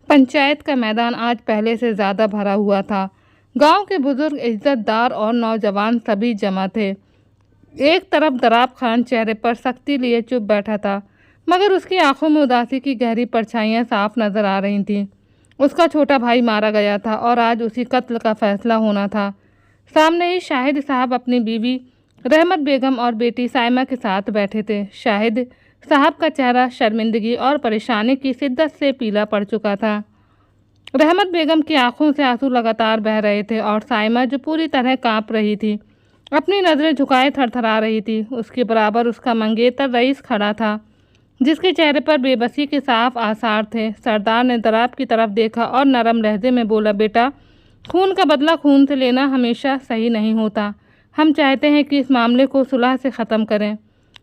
पंचायत का मैदान आज पहले से ज़्यादा भरा हुआ था। गांव के बुजुर्ग, इज्जतदार और नौजवान सभी जमा थे। एक तरफ दराब खान चेहरे पर सख्ती लिए चुप बैठा था, मगर उसकी आंखों में उदासी की गहरी परछाइयां साफ नजर आ रही थीं। उसका छोटा भाई मारा गया था और आज उसी कत्ल का फैसला होना था। सामने ही शाहिद साहब अपनी बीवी रहमत बेगम और बेटी साइमा के साथ बैठे थे। शाहिद साहब का चेहरा शर्मिंदगी और परेशानी की शिद्दत से पीला पड़ चुका था। रहमत बेगम की आंखों से आंसू लगातार बह रहे थे और साइमा, जो पूरी तरह कांप रही थी, अपनी नज़रें झुकाए थरथरा रही थी। उसके बराबर उसका मंगेतर रईस खड़ा था, जिसके चेहरे पर बेबसी के साफ आसार थे। सरदार ने दराब की तरफ देखा और नरम लहजे में बोला, बेटा, खून का बदला खून से लेना हमेशा सही नहीं होता। हम चाहते हैं कि इस मामले को सुलह से ख़त्म करें।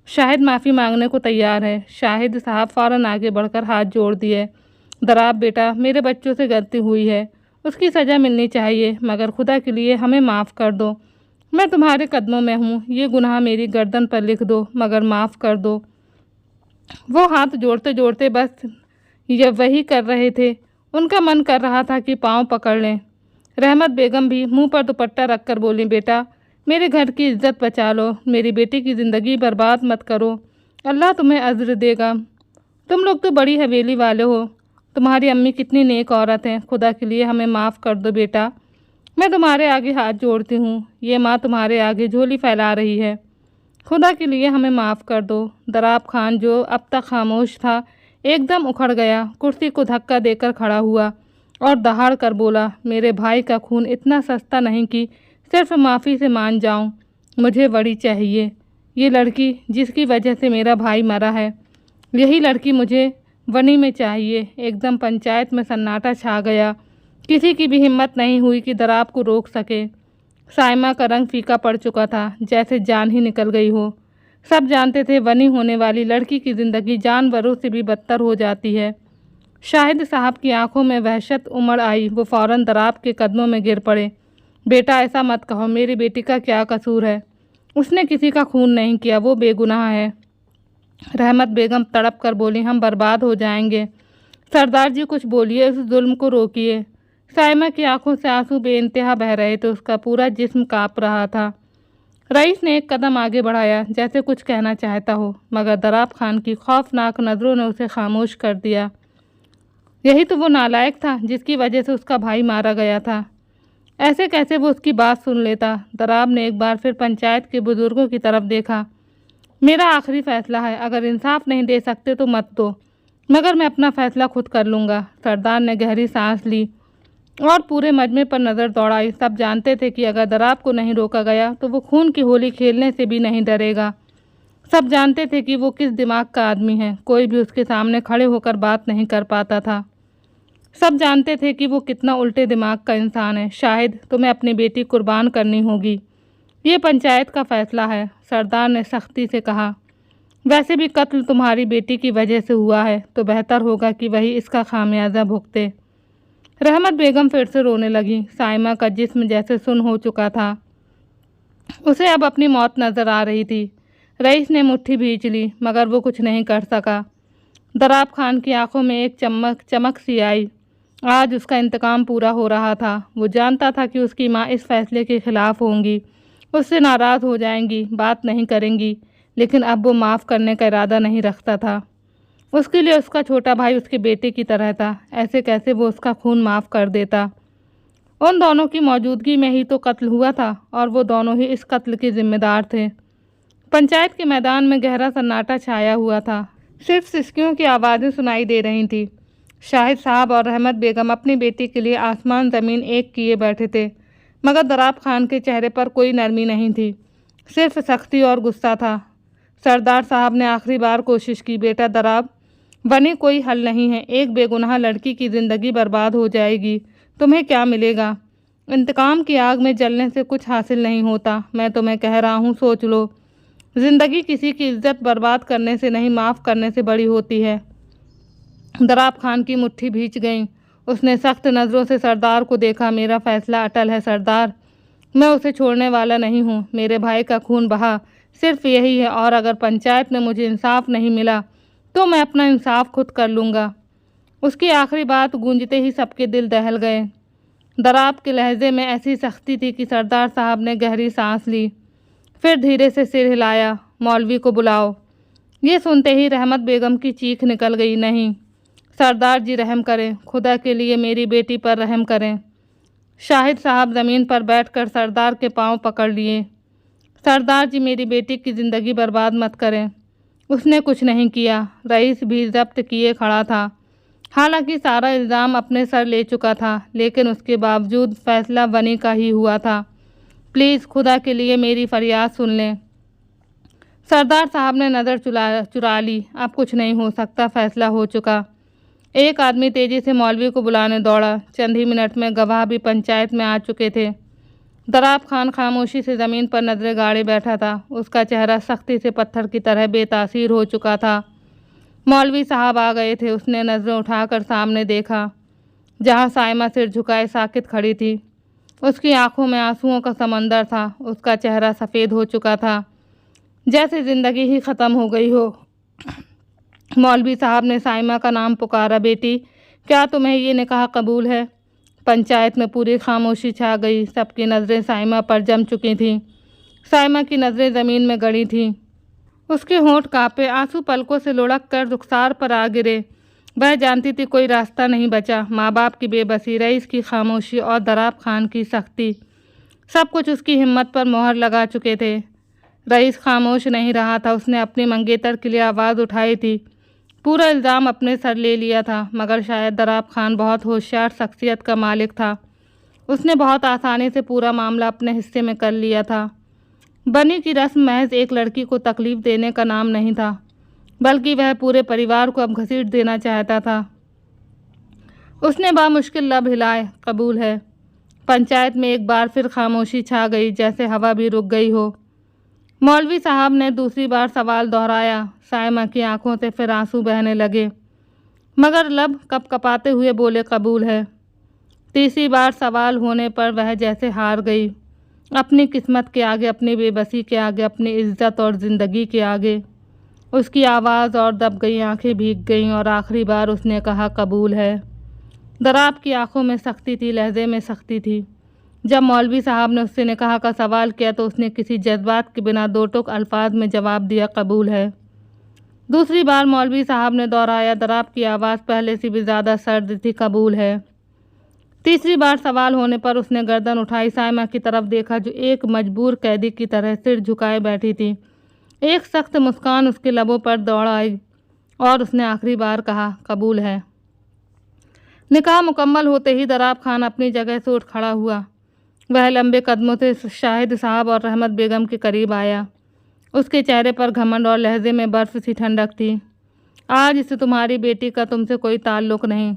शाहिद माफ़ी मांगने को तैयार है। शाहिद साहब फ़ौरन आगे बढ़कर हाथ जोड़ दिए। दराब बेटा, मेरे बच्चों से गलती हुई है, उसकी सज़ा मिलनी चाहिए, मगर खुदा के लिए हमें माफ़ कर दो। मैं तुम्हारे कदमों में हूँ, ये गुनाह मेरी गर्दन पर लिख दो, मगर माफ़ कर दो। वो हाथ जोड़ते जोड़ते बस ये वही कर रहे थे। उनका मन कर रहा था कि पाँव पकड़ लें। रहमत बेगम भी मुंह पर दुपट्टा रखकर बोली, बेटा, मेरे घर की इज्जत बचा लो, मेरी बेटी की ज़िंदगी बर्बाद मत करो, अल्लाह तुम्हें अज्र देगा। तुम लोग तो बड़ी हवेली वाले हो, तुम्हारी अम्मी कितनी नेक औरत हैं, खुदा के लिए हमें माफ़ कर दो बेटा। मैं तुम्हारे आगे हाथ जोड़ती हूँ, ये माँ तुम्हारे आगे झोली फैला रही है, खुदा के लिए हमें माफ़ कर दो। दराब खान, जो अब तक खामोश था, एकदम उखड़ गया, कुर्सी को धक्का देकर खड़ा हुआ और दहाड़ कर बोला, मेरे भाई का खून इतना सस्ता नहीं कि सिर्फ माफ़ी से मान जाऊं। मुझे बड़ी चाहिए। ये लड़की जिसकी वजह से मेरा भाई मरा है, यही लड़की मुझे वनी में चाहिए। एकदम पंचायत में सन्नाटा छा गया। किसी की भी हिम्मत नहीं हुई कि दराब को रोक सके। साइमा का रंग फीका पड़ चुका था, जैसे जान ही निकल गई हो। सब जानते थे वनी होने वाली लड़की की ज़िंदगी जानवरों से भी बदतर हो जाती है। शाहिद साहब की आंखों में वहशत उमड़ आई। वो फ़ौरन दराब के कदमों में गिर पड़े। बेटा, ऐसा मत कहो, मेरी बेटी का क्या कसूर है? उसने किसी का खून नहीं किया, वो बेगुनाह है। रहमत बेगम तड़प कर बोली, हम बर्बाद हो जाएंगे। सरदार जी, कुछ बोलिए, उस जुल्म को रोकिए। साइमा की आंखों से आंसू बेइंतहा बह रहे थे, उसका पूरा जिस्म काँप रहा था। रईस ने एक कदम आगे बढ़ाया, जैसे कुछ कहना चाहता हो, मगर दराब खान की खौफनाक नज़रों ने उसे खामोश कर दिया। यही तो वो नालायक था जिसकी वजह से उसका भाई मारा गया था। ऐसे कैसे वो उसकी बात सुन लेता? दराब ने एक बार फिर पंचायत के बुजुर्गों की तरफ देखा। मेरा आखिरी फैसला है, अगर इंसाफ नहीं दे सकते तो मत दो, मगर मैं अपना फैसला खुद कर लूँगा। सरदार ने गहरी सांस ली और पूरे मजमे पर नज़र दौड़ाई। सब जानते थे कि अगर दराब को नहीं रोका गया तो वो खून की होली खेलने से भी नहीं डरेगा। सब जानते थे कि वो किस दिमाग का आदमी है, कोई भी उसके सामने खड़े होकर बात नहीं कर पाता था। सब जानते थे कि वो कितना उल्टे दिमाग का इंसान है। शाहिद, तुम्हें अपनी बेटी कुर्बान करनी होगी, ये पंचायत का फैसला है, सरदार ने सख्ती से कहा। वैसे भी कत्ल तुम्हारी बेटी की वजह से हुआ है, तो बेहतर होगा कि वही इसका खामियाजा भुगते। रहमत बेगम फिर से रोने लगी। साइमा का जिस्म जैसे सुन्न हो चुका था, उसे अब अपनी मौत नज़र आ रही थी। रईस ने मुट्ठी भींच ली, मगर वो कुछ नहीं कर सका। दराब खान की आंखों में एक चमक सी आई। आज उसका इंतकाम पूरा हो रहा था। वो जानता था कि उसकी माँ इस फैसले के खिलाफ होंगी, उससे नाराज़ हो जाएंगी, बात नहीं करेंगी, लेकिन अब वो माफ़ करने का इरादा नहीं रखता था। उसके लिए उसका छोटा भाई उसके बेटे की तरह था। ऐसे कैसे वो उसका खून माफ़ कर देता? उन दोनों की मौजूदगी में ही तो कत्ल हुआ था और वो दोनों ही इस कत्ल के जिम्मेदार थे। पंचायत के मैदान में गहरा सन्नाटा छाया हुआ था। सिर्फ सिसकियों की आवाज़ें सुनाई दे रही थीं। शाहिद साहब और रहमत बेगम अपनी बेटी के लिए आसमान ज़मीन एक किए बैठे थे, मगर दराब खान के चेहरे पर कोई नरमी नहीं थी, सिर्फ सख्ती और गुस्सा था। सरदार साहब ने आखिरी बार कोशिश की, बेटा दराब, बनी कोई हल नहीं है, एक बेगुनाह लड़की की ज़िंदगी बर्बाद हो जाएगी, तुम्हें क्या मिलेगा? इंतकाम की आग में जलने से कुछ हासिल नहीं होता। मैं तुम्हें कह रहा हूँ, सोच लो। ज़िंदगी किसी की इज्जत बर्बाद करने से नहीं, माफ़ करने से बड़ी होती है। दराब खान की मुट्ठी भींच गई। उसने सख्त नज़रों से सरदार को देखा। मेरा फैसला अटल है सरदार, मैं उसे छोड़ने वाला नहीं हूँ। मेरे भाई का खून बहा, सिर्फ यही है, और अगर पंचायत में मुझे इंसाफ नहीं मिला तो मैं अपना इंसाफ खुद कर लूँगा। उसकी आखिरी बात गूंजते ही सबके दिल दहल गए। दराब के लहजे में ऐसी सख्ती थी कि सरदार साहब ने गहरी सांस ली, फिर धीरे से सिर हिलाया। मौलवी को बुलाओ। ये सुनते ही रहमत बेगम की चीख निकल गई, नहीं सरदार जी, रहम करें, खुदा के लिए मेरी बेटी पर रहम करें। शाहिद साहब ज़मीन पर बैठकर सरदार के पांव पकड़ लिए। सरदार जी, मेरी बेटी की ज़िंदगी बर्बाद मत करें, उसने कुछ नहीं किया। रईस भी ज़ब्त किए खड़ा था। हालांकि सारा इल्ज़ाम अपने सर ले चुका था, लेकिन उसके बावजूद फैसला बनी का ही हुआ था। प्लीज़ खुदा के लिए मेरी फरियाद सुन लें। सरदार साहब ने नज़र चुरा ली। अब कुछ नहीं हो सकता, फैसला हो चुका। एक आदमी तेज़ी से मौलवी को बुलाने दौड़ा। चंद ही मिनट में गवाह भी पंचायत में आ चुके थे। दराब खान खामोशी से ज़मीन पर नज़रें गाड़े बैठा था। उसका चेहरा सख्ती से पत्थर की तरह बेतासीर हो चुका था। मौलवी साहब आ गए थे। उसने नज़रें उठाकर सामने देखा, जहाँ साइमा सिर झुकाए साकित खड़ी थी। उसकी आंखों में आंसुओं का समंदर था। उसका चेहरा सफ़ेद हो चुका था, जैसे ज़िंदगी ही ख़त्म हो गई हो। मौलवी साहब ने साइमा का नाम पुकारा। बेटी, क्या तुम्हें ये निकाह कबूल है? पंचायत में पूरी खामोशी छा गई। सबकी नज़रें साइमा पर जम चुकी थीं। साइमा की नज़रें ज़मीन में गड़ी थीं। उसके होंठ कांपे, आंसू पलकों से लुढ़क कर रुखसार पर आ गिरे। वह जानती थी कोई रास्ता नहीं बचा। माँ बाप की बेबसी, रईस की खामोशी और दराब खान की सख्ती, सब कुछ उसकी हिम्मत पर मोहर लगा चुके थे। रईस खामोश नहीं रहा था। उसने अपनी मंगेतर के लिए आवाज़ उठाई थी, पूरा इल्ज़ाम अपने सर ले लिया था। मगर शायद दराब खान बहुत होशियार शख्सियत का मालिक था। उसने बहुत आसानी से पूरा मामला अपने हिस्से में कर लिया था। बनी की रस्म महज एक लड़की को तकलीफ़ देने का नाम नहीं था, बल्कि वह पूरे परिवार को अब घसीट देना चाहता था। उसने बामुश्किल लब हिलाए, कबूल है। पंचायत में एक बार फिर खामोशी छा गई, जैसे हवा भी रुक गई हो। मौलवी साहब ने दूसरी बार सवाल दोहराया। साइमा की आंखों से फिर आंसू बहने लगे, मगर लब कपकपाते हुए बोले, कबूल है। तीसरी बार सवाल होने पर वह जैसे हार गई, अपनी किस्मत के आगे, अपनी बेबसी के आगे, अपनी इज्जत और ज़िंदगी के आगे। उसकी आवाज़ और दब गई, आंखें भीग गईं और आखिरी बार उसने कहा, कबूल है। दराब की आंखों में सख्ती थी, लहजे में सख्ती थी। जब मौलवी साहब ने उससे निकाह का सवाल किया तो उसने किसी जज्बात के बिना दो टूक अल्फाज में जवाब दिया, कबूल है। दूसरी बार मौलवी साहब ने दोहराया। दराब की आवाज़ पहले से भी ज़्यादा सर्द थी, कबूल है। तीसरी बार सवाल होने पर उसने गर्दन उठाई, साइमा की तरफ देखा जो एक मजबूर कैदी की तरह सिर झुकाए बैठी थी। एक सख्त मुस्कान उसके लबों पर दौड़ आई और उसने आखिरी बार कहा, कबूल है। निकाह मुकम्मल होते ही दराब खान अपनी जगह से उठ खड़ा हुआ। वह लंबे कदमों से शाहिद साहब और रहमत बेगम के करीब आया। उसके चेहरे पर घमंड और लहजे में बर्फ़ सी ठंडक थी। आज से तुम्हारी बेटी का तुमसे कोई ताल्लुक़ नहीं।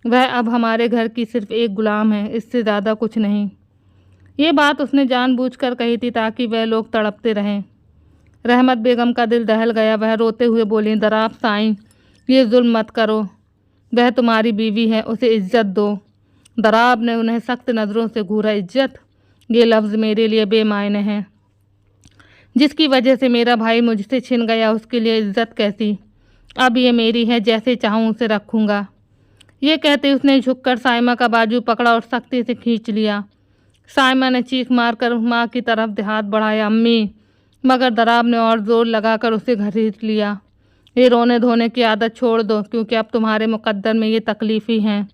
वह अब हमारे घर की सिर्फ़ एक ग़ुलाम है, इससे ज़्यादा कुछ नहीं। ये बात उसने जानबूझकर कही थी ताकि वह लोग तड़पते रहें। रहमत बेगम का दिल दहल गया। वह रोते हुए बोली, दराब साईं, ये जुल्म मत करो। वह तुम्हारी बीवी है, उसे इज्जत दो। दराब ने उन्हें सख्त नज़रों से घूरा। इज्जत, ये लफ्ज़ मेरे लिए बेमायने हैं। जिसकी वजह से मेरा भाई मुझसे छिन गया, उसके लिए इज्जत कैसी? अब ये मेरी है, जैसे चाहूँ उसे रखूँगा। ये कहते उसने झुककर साइमा का बाजू पकड़ा और सख्ती से खींच लिया। साइमा ने चीख मारकर माँ की तरफ हाथ बढ़ाया, अम्मी, मगर दराब ने और ज़ोर लगाकर उसे घसीट लिया। ये रोने धोने की आदत छोड़ दो, क्योंकि अब तुम्हारे मुकद्दर में ये तकलीफ़ ही हैं।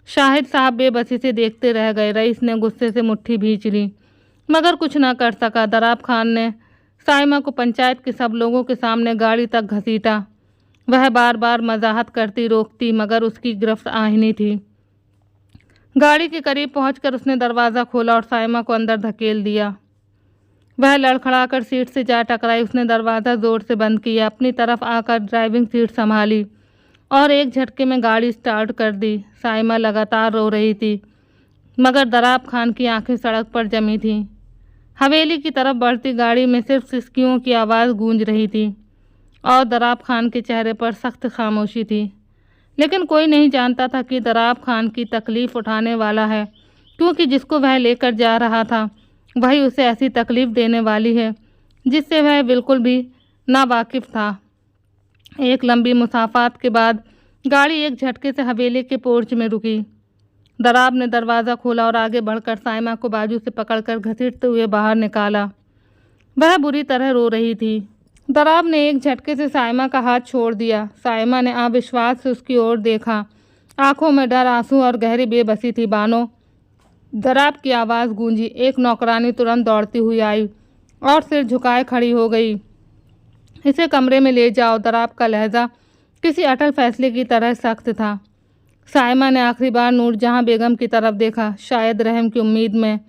शाहिद साहब बेबसी से देखते रह गए। रईस ने गुस्से से मुट्ठी भींच ली, मगर कुछ ना कर सका। दराब खान ने साइमा को पंचायत के सब लोगों के सामने गाड़ी तक घसीटा। वह बार बार मजाहत करती रोकती, मगर उसकी गिरफ्त आहिनी थी। गाड़ी के करीब पहुंचकर उसने दरवाज़ा खोला और साइमा को अंदर धकेल दिया। वह लड़खड़ाकर सीट से जा टकराई। उसने दरवाज़ा ज़ोर से बंद किया, अपनी तरफ आकर ड्राइविंग सीट संभाली और एक झटके में गाड़ी स्टार्ट कर दी। साइमा लगातार रो रही थी, मगर दराब खान की आंखें सड़क पर जमी थीं। हवेली की तरफ बढ़ती गाड़ी में सिर्फ सिसकियों की आवाज़ गूंज रही थी और दराब खान के चेहरे पर सख्त खामोशी थी। लेकिन कोई नहीं जानता था कि दराब खान की तकलीफ़ उठाने वाला है, क्योंकि जिसको वह लेकर जा रहा था वही उसे ऐसी तकलीफ़ देने वाली है जिससे वह बिल्कुल भी नावाकिफ़ था। एक लंबी मुसाफात के बाद गाड़ी एक झटके से हवेली के पोर्च में रुकी। दराब ने दरवाज़ा खोला और आगे बढ़कर साइमा को बाजू से पकड़कर घसीटते हुए बाहर निकाला। वह बुरी तरह रो रही थी। दराब ने एक झटके से साइमा का हाथ छोड़ दिया। साइमा ने अविश्वास से उसकी ओर देखा। आंखों में डर, आंसू और गहरी बेबसी थी। बानो, दराब की आवाज़ गूंजी। एक नौकरानी तुरंत दौड़ती हुई आई और सिर झुकाए खड़ी हो गई। इसे कमरे में ले जाओ। दराब का लहजा किसी अटल फैसले की तरह सख्त था। साइमा ने आखिरी बार नूरजहां बेगम की तरफ देखा, शायद रहम की उम्मीद में,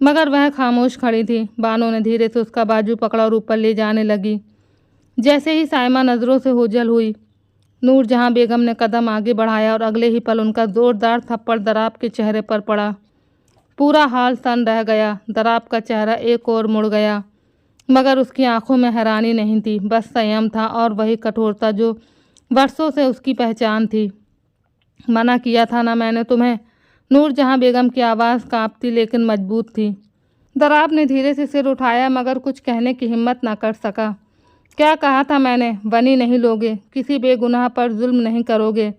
मगर वह खामोश खड़ी थी। बानो ने धीरे से उसका बाजू पकड़ा और ऊपर ले जाने लगी। जैसे ही साइमा नज़रों से ओझल हुई, नूरजहां बेगम ने कदम आगे बढ़ाया और अगले ही पल उनका ज़ोरदार थप्पड़ दराब के चेहरे पर पड़ा। पूरा हाल सन रह गया। दराब का चेहरा एक ओर मुड़ गया, मगर उसकी आंखों में हैरानी नहीं थी, बस संयम था और वही कठोरता जो वर्षों से उसकी पहचान थी। मना किया था ना मैंने तुम्हें। नूरजहां बेगम की आवाज़ कांपती लेकिन मजबूत थी। दराब ने धीरे से सिर उठाया, मगर कुछ कहने की हिम्मत न कर सका। क्या कहा था मैंने? बनी नहीं लोगे, किसी बेगुनाह पर जुल्म नहीं करोगे।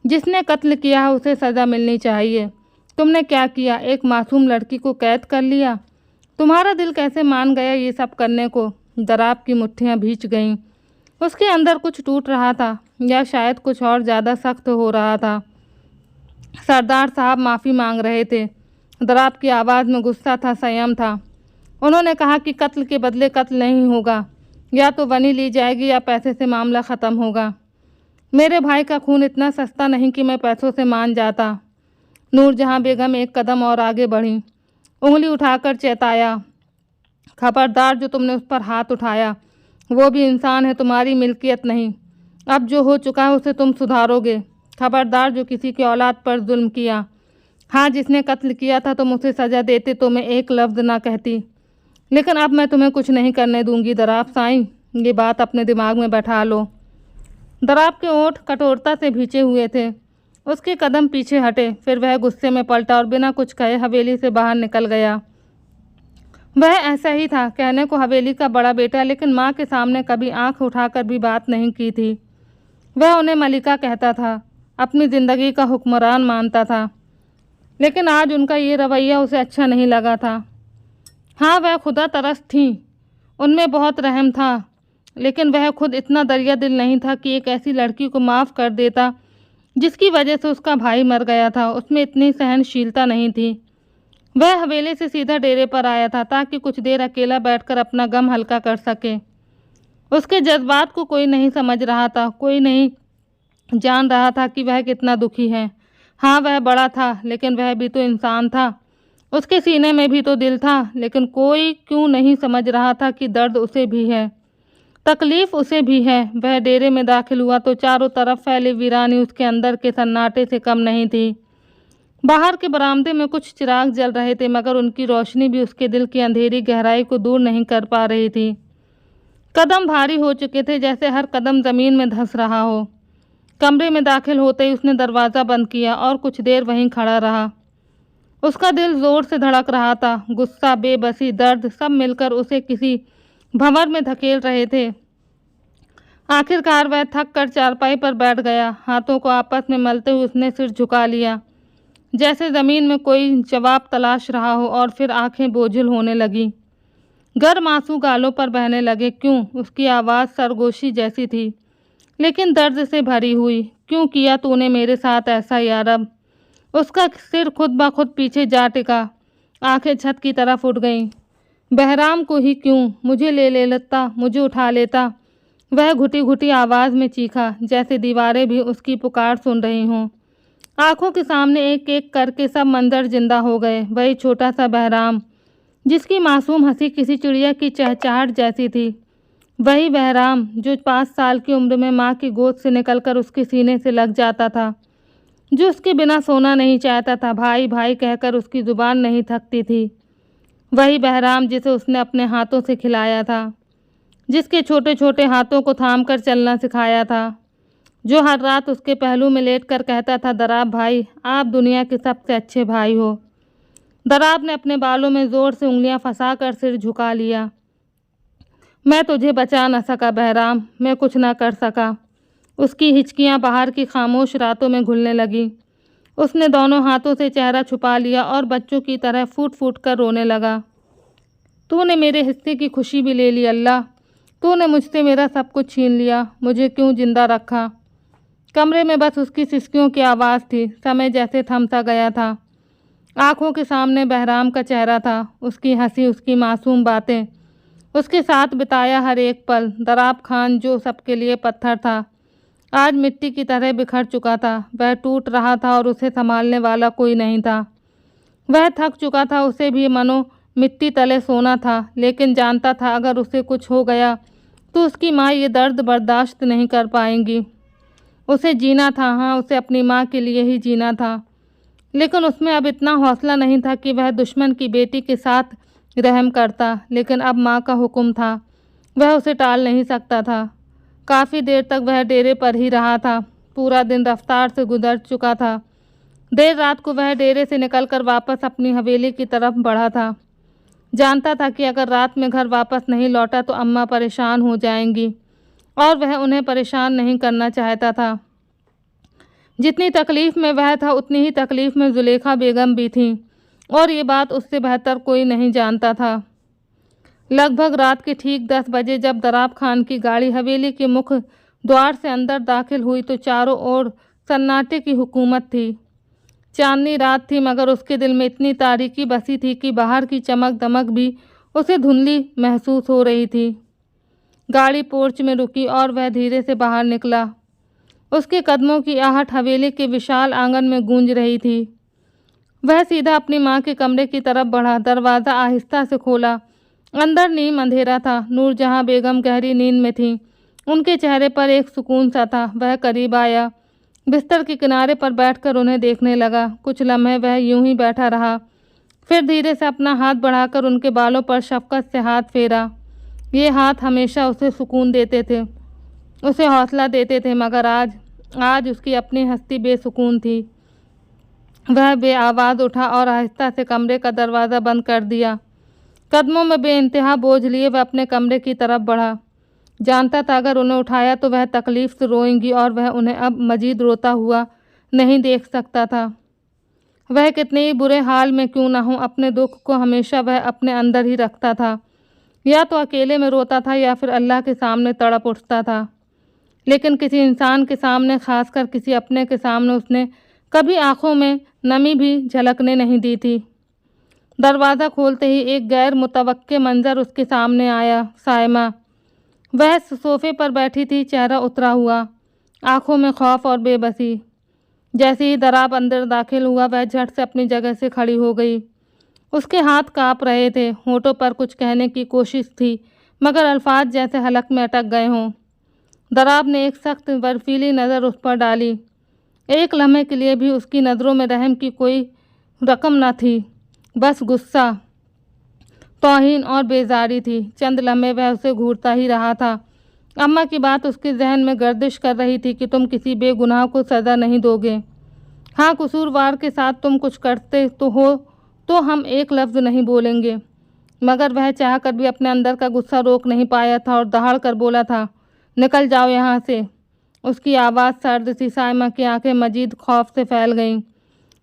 जिसने कत्ल किया है उसे सज़ा मिलनी चाहिए। तुमने क्या किया? एक मासूम लड़की को कैद कर लिया। तुम्हारा दिल कैसे मान गया ये सब करने को? दराब की मुट्ठियाँ भींच गईं। उसके अंदर कुछ टूट रहा था, या शायद कुछ और ज़्यादा सख्त हो रहा था। सरदार साहब माफ़ी मांग रहे थे। दराब की आवाज़ में गुस्सा था, संयम था। उन्होंने कहा कि कत्ल के बदले कत्ल नहीं होगा, या तो बनी ली जाएगी या पैसे से मामला ख़त्म होगा। मेरे भाई का खून इतना सस्ता नहीं कि मैं पैसों से मान जाता। नूरजहां बेगम एक कदम और आगे बढ़ी, उंगली उठाकर चेताया, खबरदार, जो तुमने उस पर हाथ उठाया वो भी इंसान है, तुम्हारी मिल्कियत नहीं। अब जो हो चुका है उसे तुम सुधारोगे। खबरदार, जो किसी की औलाद पर जुल्म किया। हाँ, जिसने कत्ल किया था तुम उसे सज़ा देते तो मैं एक लफ्ज़ ना कहती, लेकिन अब मैं तुम्हें कुछ नहीं करने दूंगी। दराब साईं, ये बात अपने दिमाग में बैठा लो। दराब के ओंठ कठोरता से भींचे हुए थे। उसके कदम पीछे हटे, फिर वह गुस्से में पलटा और बिना कुछ कहे हवेली से बाहर निकल गया। वह ऐसा ही था, कहने को हवेली का बड़ा बेटा, लेकिन माँ के सामने कभी आंख उठाकर भी बात नहीं की थी। वह उन्हें मलिका कहता था, अपनी ज़िंदगी का हुक्मरान मानता था, लेकिन आज उनका ये रवैया उसे अच्छा नहीं लगा था। हाँ, वह खुदा तरस थीं, उनमें बहुत रहम था, लेकिन वह खुद इतना दरिया दिल नहीं था कि एक ऐसी लड़की को माफ़ कर देता जिसकी वजह से उसका भाई मर गया था। उसमें इतनी सहनशीलता नहीं थी। वह हवेली से सीधा डेरे पर आया था ताकि कुछ देर अकेला बैठकर अपना गम हल्का कर सके। उसके जज्बात को कोई नहीं समझ रहा था, कोई नहीं जान रहा था कि वह कितना दुखी है। हाँ, वह बड़ा था, लेकिन वह भी तो इंसान था। उसके सीने में भी तो दिल था, लेकिन कोई क्यों नहीं समझ रहा था कि दर्द उसे भी है, तकलीफ़ उसे भी है। वह डेरे में दाखिल हुआ तो चारों तरफ फैली वीरानी उसके अंदर के सन्नाटे से कम नहीं थी। बाहर के बरामदे में कुछ चिराग जल रहे थे, मगर उनकी रोशनी भी उसके दिल की अंधेरी गहराई को दूर नहीं कर पा रही थी। कदम भारी हो चुके थे, जैसे हर कदम ज़मीन में धंस रहा हो। कमरे में दाखिल होते ही उसने दरवाज़ा बंद किया और कुछ देर वहीं खड़ा रहा। उसका दिल ज़ोर से धड़क रहा था। गुस्सा, बेबसी, दर्द सब मिलकर उसे किसी भंवर में धकेल रहे थे। आखिरकार वह थक कर चारपाई पर बैठ गया। हाथों को आपस में मलते हुए उसने सिर झुका लिया, जैसे ज़मीन में कोई जवाब तलाश रहा हो, और फिर आंखें बोझिल होने लगीं। गर्म आंसू गालों पर बहने लगे। क्यों? उसकी आवाज़ सरगोशी जैसी थी, लेकिन दर्द से भरी हुई। क्यों किया तूने मेरे साथ ऐसा यारब? उसका सिर खुद ब खुद पीछे जा टिका, आंखें छत की तरफ उठ गईं। बहराम को ही क्यों? मुझे ले लेता, मुझे उठा लेता। वह घुटी घुटी आवाज़ में चीखा, जैसे दीवारें भी उसकी पुकार सुन रही हों। आंखों के सामने एक एक करके सब मंजर जिंदा हो गए। वही छोटा सा बहराम, जिसकी मासूम हंसी किसी चिड़िया की चहचहाहट जैसी थी। वही बहराम जो 5 साल की उम्र में माँ की गोद से निकलकर उसके सीने से लग जाता था, जो उसके बिना सोना नहीं चाहता था, भाई भाई कहकर उसकी ज़ुबान नहीं थकती थी। वही बहराम जिसे उसने अपने हाथों से खिलाया था, जिसके छोटे छोटे हाथों को थामकर चलना सिखाया था, जो हर रात उसके पहलू में लेटकर कहता था, दराब भाई, आप दुनिया के सबसे अच्छे भाई हो। दराब ने अपने बालों में ज़ोर से उंगलियां फंसाकर सिर झुका लिया। मैं तुझे बचा न सका बहराम, मैं कुछ न कर सका। उसकी हिचकियाँ बाहर की खामोश रातों में घुलने लगीं। उसने दोनों हाथों से चेहरा छुपा लिया और बच्चों की तरह फूट फूट कर रोने लगा। तूने मेरे हिस्से की खुशी भी ले ली अल्लाह। तूने मुझसे मेरा सब कुछ छीन लिया। मुझे क्यों जिंदा रखा। कमरे में बस उसकी सिसकियों की आवाज़ थी। समय जैसे थम सा गया था। आंखों के सामने बहराम का चेहरा था, उसकी हंसी, उसकी मासूम बातें, उसके साथ बिताया हर एक पल। दराब खान जो सबके लिए पत्थर था, आज मिट्टी की तरह बिखर चुका था। वह टूट रहा था और उसे संभालने वाला कोई नहीं था। वह थक चुका था, उसे भी मनो मिट्टी तले सोना था, लेकिन जानता था अगर उसे कुछ हो गया तो उसकी माँ ये दर्द बर्दाश्त नहीं कर पाएंगी। उसे जीना था, हाँ उसे अपनी माँ के लिए ही जीना था, लेकिन उसमें अब इतना हौसला नहीं था कि वह दुश्मन की बेटी के साथ रहम करता। लेकिन अब माँ का हुक्म था, वह उसे टाल नहीं सकता था। काफ़ी देर तक वह डेरे पर ही रहा था। पूरा दिन रफ्तार से गुजर चुका था। देर रात को वह डेरे से निकलकर वापस अपनी हवेली की तरफ बढ़ा था। जानता था कि अगर रात में घर वापस नहीं लौटा तो अम्मा परेशान हो जाएंगी, और वह उन्हें परेशान नहीं करना चाहता था। जितनी तकलीफ़ में वह था उतनी ही तकलीफ़ में जुलेखा बेगम भी थी, और ये बात उससे बेहतर कोई नहीं जानता था। लगभग रात के ठीक 10 बजे जब दराब खान की गाड़ी हवेली के मुख्य द्वार से अंदर दाखिल हुई तो चारों ओर सन्नाटे की हुकूमत थी। चांदनी रात थी, मगर उसके दिल में इतनी तारीकी बसी थी कि बाहर की चमक दमक भी उसे धुंधली महसूस हो रही थी। गाड़ी पोर्च में रुकी और वह धीरे से बाहर निकला। उसके कदमों की आहट हवेली के विशाल आंगन में गूंज रही थी। वह सीधा अपनी माँ के कमरे की तरफ बढ़ा। दरवाज़ा आहिस्ता से खोला। अंदर नीम अंधेरा था। नूरजहां बेगम गहरी नींद में थीं। उनके चेहरे पर एक सुकून सा था। वह करीब आया, बिस्तर के किनारे पर बैठकर उन्हें देखने लगा। कुछ लम्हे वह यूं ही बैठा रहा, फिर धीरे से अपना हाथ बढ़ाकर उनके बालों पर शफकत से हाथ फेरा। ये हाथ हमेशा उसे सुकून देते थे, उसे हौसला देते थे, मगर आज उसकी अपनी हस्ती बेसुकून थी। वह बेआवाज़ उठा और आहिस्ता से कमरे का दरवाज़ा बंद कर दिया। कदमों में बेइंतहा बोझ लिए वह अपने कमरे की तरफ बढ़ा। जानता था अगर उन्हें उठाया तो वह तकलीफ़ से रोएंगी और वह उन्हें अब मजीद रोता हुआ नहीं देख सकता था। वह कितने ही बुरे हाल में क्यों ना हो, अपने दुख को हमेशा वह अपने अंदर ही रखता था। या तो अकेले में रोता था या फिर अल्लाह के सामने तड़प उठता था, लेकिन किसी इंसान के सामने, खासकर किसी अपने के सामने, उसने कभी आंखों में नमी भी झलकने नहीं दी थी। दरवाज़ा खोलते ही एक गैर मुतवक्के मंजर उसके सामने आया। सायमा, वह सोफे पर बैठी थी, चेहरा उतरा हुआ, आंखों में खौफ और बेबसी। जैसे ही दराब अंदर दाखिल हुआ वह झट से अपनी जगह से खड़ी हो गई। उसके हाथ काँप रहे थे। होठों पर कुछ कहने की कोशिश थी, मगर अल्फाज जैसे हलक में अटक गए हों। दराब ने एक सख्त बर्फीली नज़र उस पर डाली। एक लम्हे के लिए भी उसकी नज़रों में रहम की कोई रकम न थी, बस गुस्सा, तौहीन और बेजारी थी। चंद लम्हे वह उसे घूरता ही रहा था। अम्मा की बात उसके जहन में गर्दिश कर रही थी कि तुम किसी बेगुनाह को सज़ा नहीं दोगे। हाँ, कसूरवार के साथ तुम कुछ करते तो हो तो हम एक लफ्ज़ नहीं बोलेंगे। मगर वह चाह कर भी अपने अंदर का गुस्सा रोक नहीं पाया था और दहाड़ कर बोला था, निकल जाओ यहाँ से। उसकी आवाज़ सर्द सी। सायमा की आंखें मजीद खौफ से फैल गईं।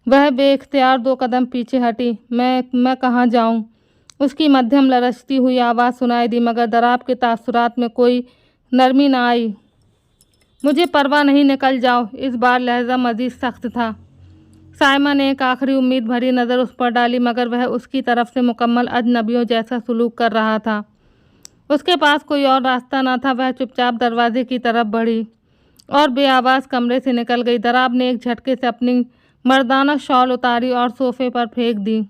वह बेख्तियार 2 कदम पीछे हटी। मैं कहाँ जाऊँ? उसकी मध्यम लरचती हुई आवाज़ सुनाई दी, मगर दराब के तासुरात में कोई नरमी न आई। मुझे परवाह नहीं, निकल जाओ। इस बार लहजा मजीद सख्त था। सायमा ने एक आखिरी उम्मीद भरी नज़र उस पर डाली, मगर वह उसकी तरफ से मुकम्मल अजनबियों जैसा सलूक कर रहा था। उसके पास कोई और रास्ता न था। वह चुपचाप दरवाजे की तरफ बढ़ी और बेआवाज़ कमरे से निकल गई। दराब ने एक झटके से अपनी मर्दाना शॉल उतारी और सोफे पर फेंक दी।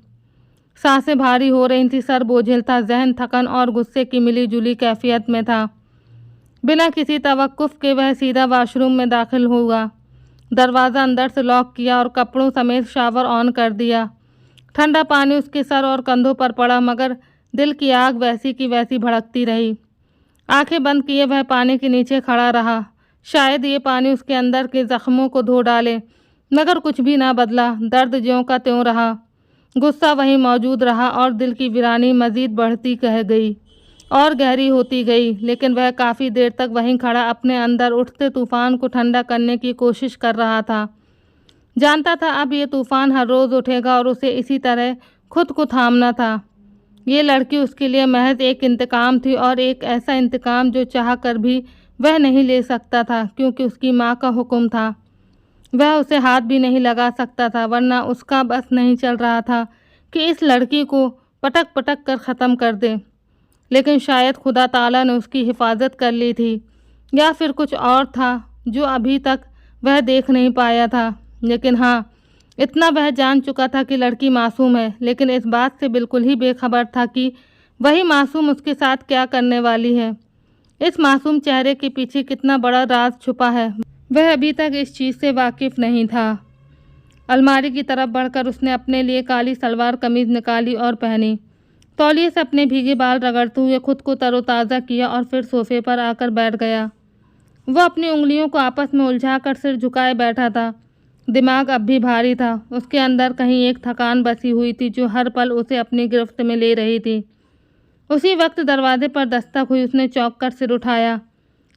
सांसें भारी हो रही थी, सर बोझिल था, जहन थकन और गुस्से की मिली जुली कैफियत में था। बिना किसी तवक्कुफ के वह सीधा वॉशरूम में दाखिल हुआ। दरवाज़ा अंदर से लॉक किया और कपड़ों समेत शावर ऑन कर दिया। ठंडा पानी उसके सर और कंधों पर पड़ा, मगर दिल की आग वैसी की वैसी भड़कती रही। आंखें बंद किए वह पानी के नीचे खड़ा रहा। शायद ये पानी उसके अंदर के ज़ख्मों को धो डाले, मगर कुछ भी ना बदला। दर्द ज्यों का त्यों रहा, गुस्सा वहीं मौजूद रहा और दिल की वीरानी मज़ीद बढ़ती कह गई। और गहरी होती गई, लेकिन वह काफ़ी देर तक वहीं खड़ा अपने अंदर उठते तूफान को ठंडा करने की कोशिश कर रहा था। जानता था अब ये तूफान हर रोज़ उठेगा और उसे इसी तरह खुद को थामना था। ये लड़की उसके लिए महज एक इंतकाम थी, और एक ऐसा इंतकाम जो चाह कर भी वह नहीं ले सकता था, क्योंकि उसकी माँ का हुक्म था। वह उसे हाथ भी नहीं लगा सकता था, वरना उसका बस नहीं चल रहा था कि इस लड़की को पटक पटक कर ख़त्म कर दे। लेकिन शायद खुदा ताला ने उसकी हिफाजत कर ली थी, या फिर कुछ और था जो अभी तक वह देख नहीं पाया था। लेकिन हाँ, इतना वह जान चुका था कि लड़की मासूम है, लेकिन इस बात से बिल्कुल ही बेखबर था कि वही मासूम उसके साथ क्या करने वाली है। इस मासूम चेहरे के पीछे कितना बड़ा राज छुपा है, वह अभी तक इस चीज़ से वाकिफ़ नहीं था। अलमारी की तरफ बढ़कर उसने अपने लिए काली सलवार कमीज़ निकाली और पहनी। तौलिए से अपने भीगे बाल रगड़ते हुए खुद को तरोताज़ा किया और फिर सोफे पर आकर बैठ गया। वह अपनी उंगलियों को आपस में उलझाकर सिर झुकाए बैठा था। दिमाग अब भी भारी था। उसके अंदर कहीं एक थकान बसी हुई थी जो हर पल उसे अपनी गिरफ्त में ले रही थी। उसी वक्त दरवाजे पर दस्तक हुई। उसने चौंक कर सिर उठाया।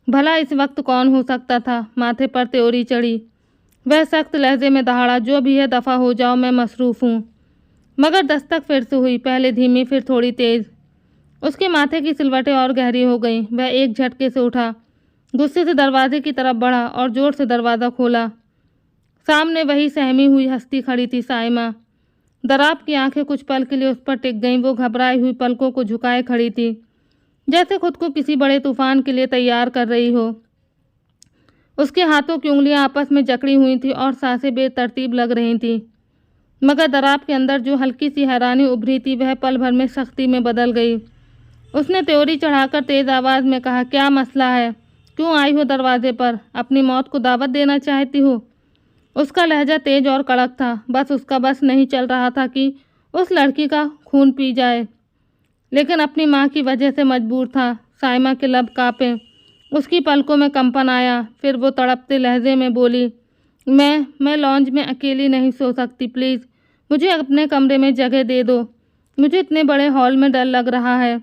भला इस वक्त कौन हो सकता था? माथे पर त्योरी चढ़ी। वह सख्त लहजे में दहाड़ा, जो भी है दफ़ा हो जाओ, मैं मसरूफ़ हूँ। मगर दस्तक फिर से हुई, पहले धीमी फिर थोड़ी तेज़। उसके माथे की सिलवटें और गहरी हो गईं। वह एक झटके से उठा, गुस्से से दरवाजे की तरफ बढ़ा और ज़ोर से दरवाज़ा खोला। सामने वही सहमी हुई हस्ती खड़ी थी, साइमा। दराब की आंखें कुछ पल के लिए उस पर टिक गईं। वो घबराई हुई पलकों को झुकाए खड़ी थी, जैसे खुद को किसी बड़े तूफान के लिए तैयार कर रही हो। उसके हाथों की उंगलियां आपस में जकड़ी हुई थीं और सांसें बेतरतीब लग रही थीं। मगर दराब के अंदर जो हल्की सी हैरानी उभरी थी, वह पल भर में सख्ती में बदल गई। उसने त्योरी चढ़ाकर तेज़ आवाज़ में कहा, क्या मसला है? क्यों आई हो दरवाजे पर? अपनी मौत को दावत देना चाहती हो? उसका लहजा तेज और कड़क था। बस उसका बस नहीं चल रहा था कि उस लड़की का खून पी जाए, लेकिन अपनी माँ की वजह से मजबूर था। साइमा के लब कांपे, उसकी पलकों में कंपन आया। फिर वो तड़पते लहजे में बोली, मैं लॉन्ज में अकेली नहीं सो सकती। प्लीज़ मुझे अपने कमरे में जगह दे दो। मुझे इतने बड़े हॉल में डर लग रहा है।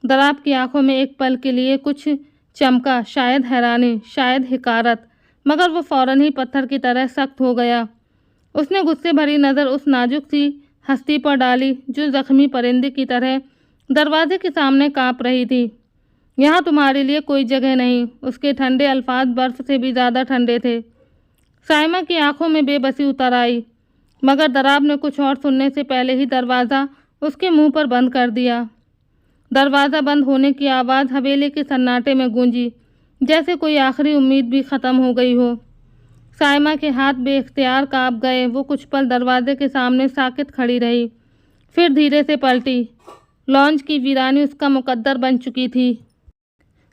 दराब की आंखों में एक पल के लिए कुछ चमका, शायद हैरानी, शायद हिकारत, मगर वो फ़ौरन ही पत्थर की तरह सख्त हो गया। उसने गुस्से भरी नज़र उस नाजुक सी हस्ती पर डाली जो ज़ख्मी परिंदे की तरह दरवाजे के सामने काँप रही थी। यहाँ तुम्हारे लिए कोई जगह नहीं। उसके ठंडे अल्फाज बर्फ़ से भी ज़्यादा ठंडे थे। साइमा की आंखों में बेबसी उतर आई, मगर दराब ने कुछ और सुनने से पहले ही दरवाज़ा उसके मुंह पर बंद कर दिया। दरवाज़ा बंद होने की आवाज़ हवेली के सन्नाटे में गूंजी, जैसे कोई आखिरी उम्मीद भी ख़त्म हो गई हो। साइमा के हाथ बेख्तियार काँप गए। वो कुछ पल दरवाजे के सामने साकित खड़ी रही, फिर धीरे से पलटी। लॉन्ज की वीरानी उसका मुकद्दर बन चुकी थी,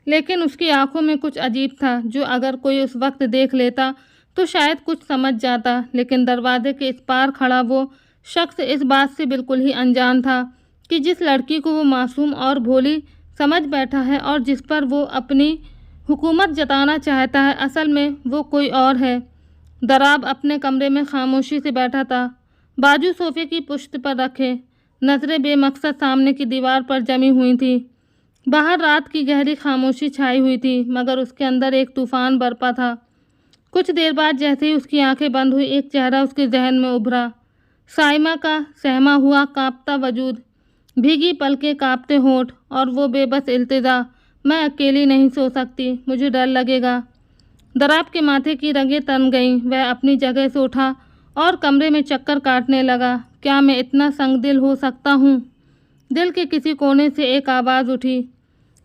लेकिन उसकी आंखों में कुछ अजीब था जो अगर कोई उस वक्त देख लेता तो शायद कुछ समझ जाता। लेकिन दरवाजे के इस पार खड़ा वो शख्स इस बात से बिल्कुल ही अनजान था कि जिस लड़की को वो मासूम और भोली समझ बैठा है और जिस पर वो अपनी हुकूमत जताना चाहता है, असल में वो कोई और है। दराब अपने कमरे में खामोशी से बैठा था, बाजू सोफे की पुश्त पर रखे, नज़रें बेमकसद सामने की दीवार पर जमी हुई थी। बाहर रात की गहरी खामोशी छाई हुई थी, मगर उसके अंदर एक तूफान बरपा था। कुछ देर बाद जैसे ही उसकी आंखें बंद हुई, एक चेहरा उसके जहन में उभरा। साइमा का सहमा हुआ कांपता वजूद, भीगी पलकें, कांपते होंठ, और वो बेबस इल्तिजा, मैं अकेली नहीं सो सकती, मुझे डर लगेगा। दराब के माथे की रगें तन गईं। वह अपनी जगह से उठा और कमरे में चक्कर काटने लगा। क्या मैं इतना संगदिल हो सकता हूँ? दिल के किसी कोने से एक आवाज़ उठी,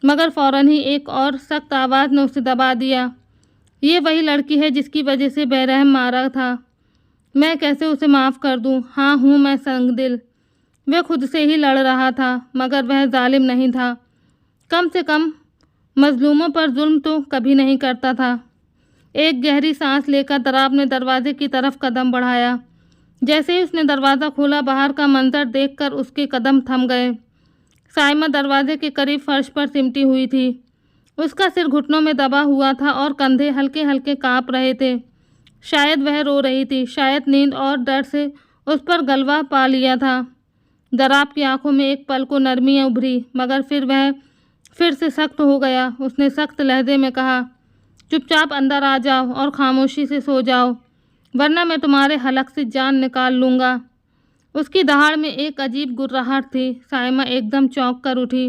मगर फ़ौरन ही एक और सख्त आवाज़ ने उसे दबा दिया। ये वही लड़की है जिसकी वजह से बेरहम मारा था। मैं कैसे उसे माफ़ कर दूँ? हाँ, हूँ मैं संगदिल। वह खुद से ही लड़ रहा था, मगर वह जालिम नहीं था। कम से कम मजलूमों पर जुल्म तो कभी नहीं करता था। एक गहरी सांस लेकर दराब ने दरवाजे की तरफ कदम बढ़ाया। जैसे ही उसने दरवाज़ा खोला, बाहर का मंजर देखकर उसके कदम थम गए। साइमा दरवाजे के करीब फर्श पर सिमटी हुई थी। उसका सिर घुटनों में दबा हुआ था और कंधे हल्के हल्के काँप रहे थे। शायद वह रो रही थी, शायद नींद और डर से उस पर गलबा पा लिया था। दराब की आंखों में एक पल को नरमी उभरी, मगर फिर वह फिर से सख्त हो गया। उसने सख्त लहजे में कहा, चुपचाप अंदर आ जाओ और खामोशी से सो जाओ, वरना मैं तुम्हारे हलक से जान निकाल लूँगा। उसकी दहाड़ में एक अजीब गुर्राहट थी। साइमा एकदम चौंक कर उठी।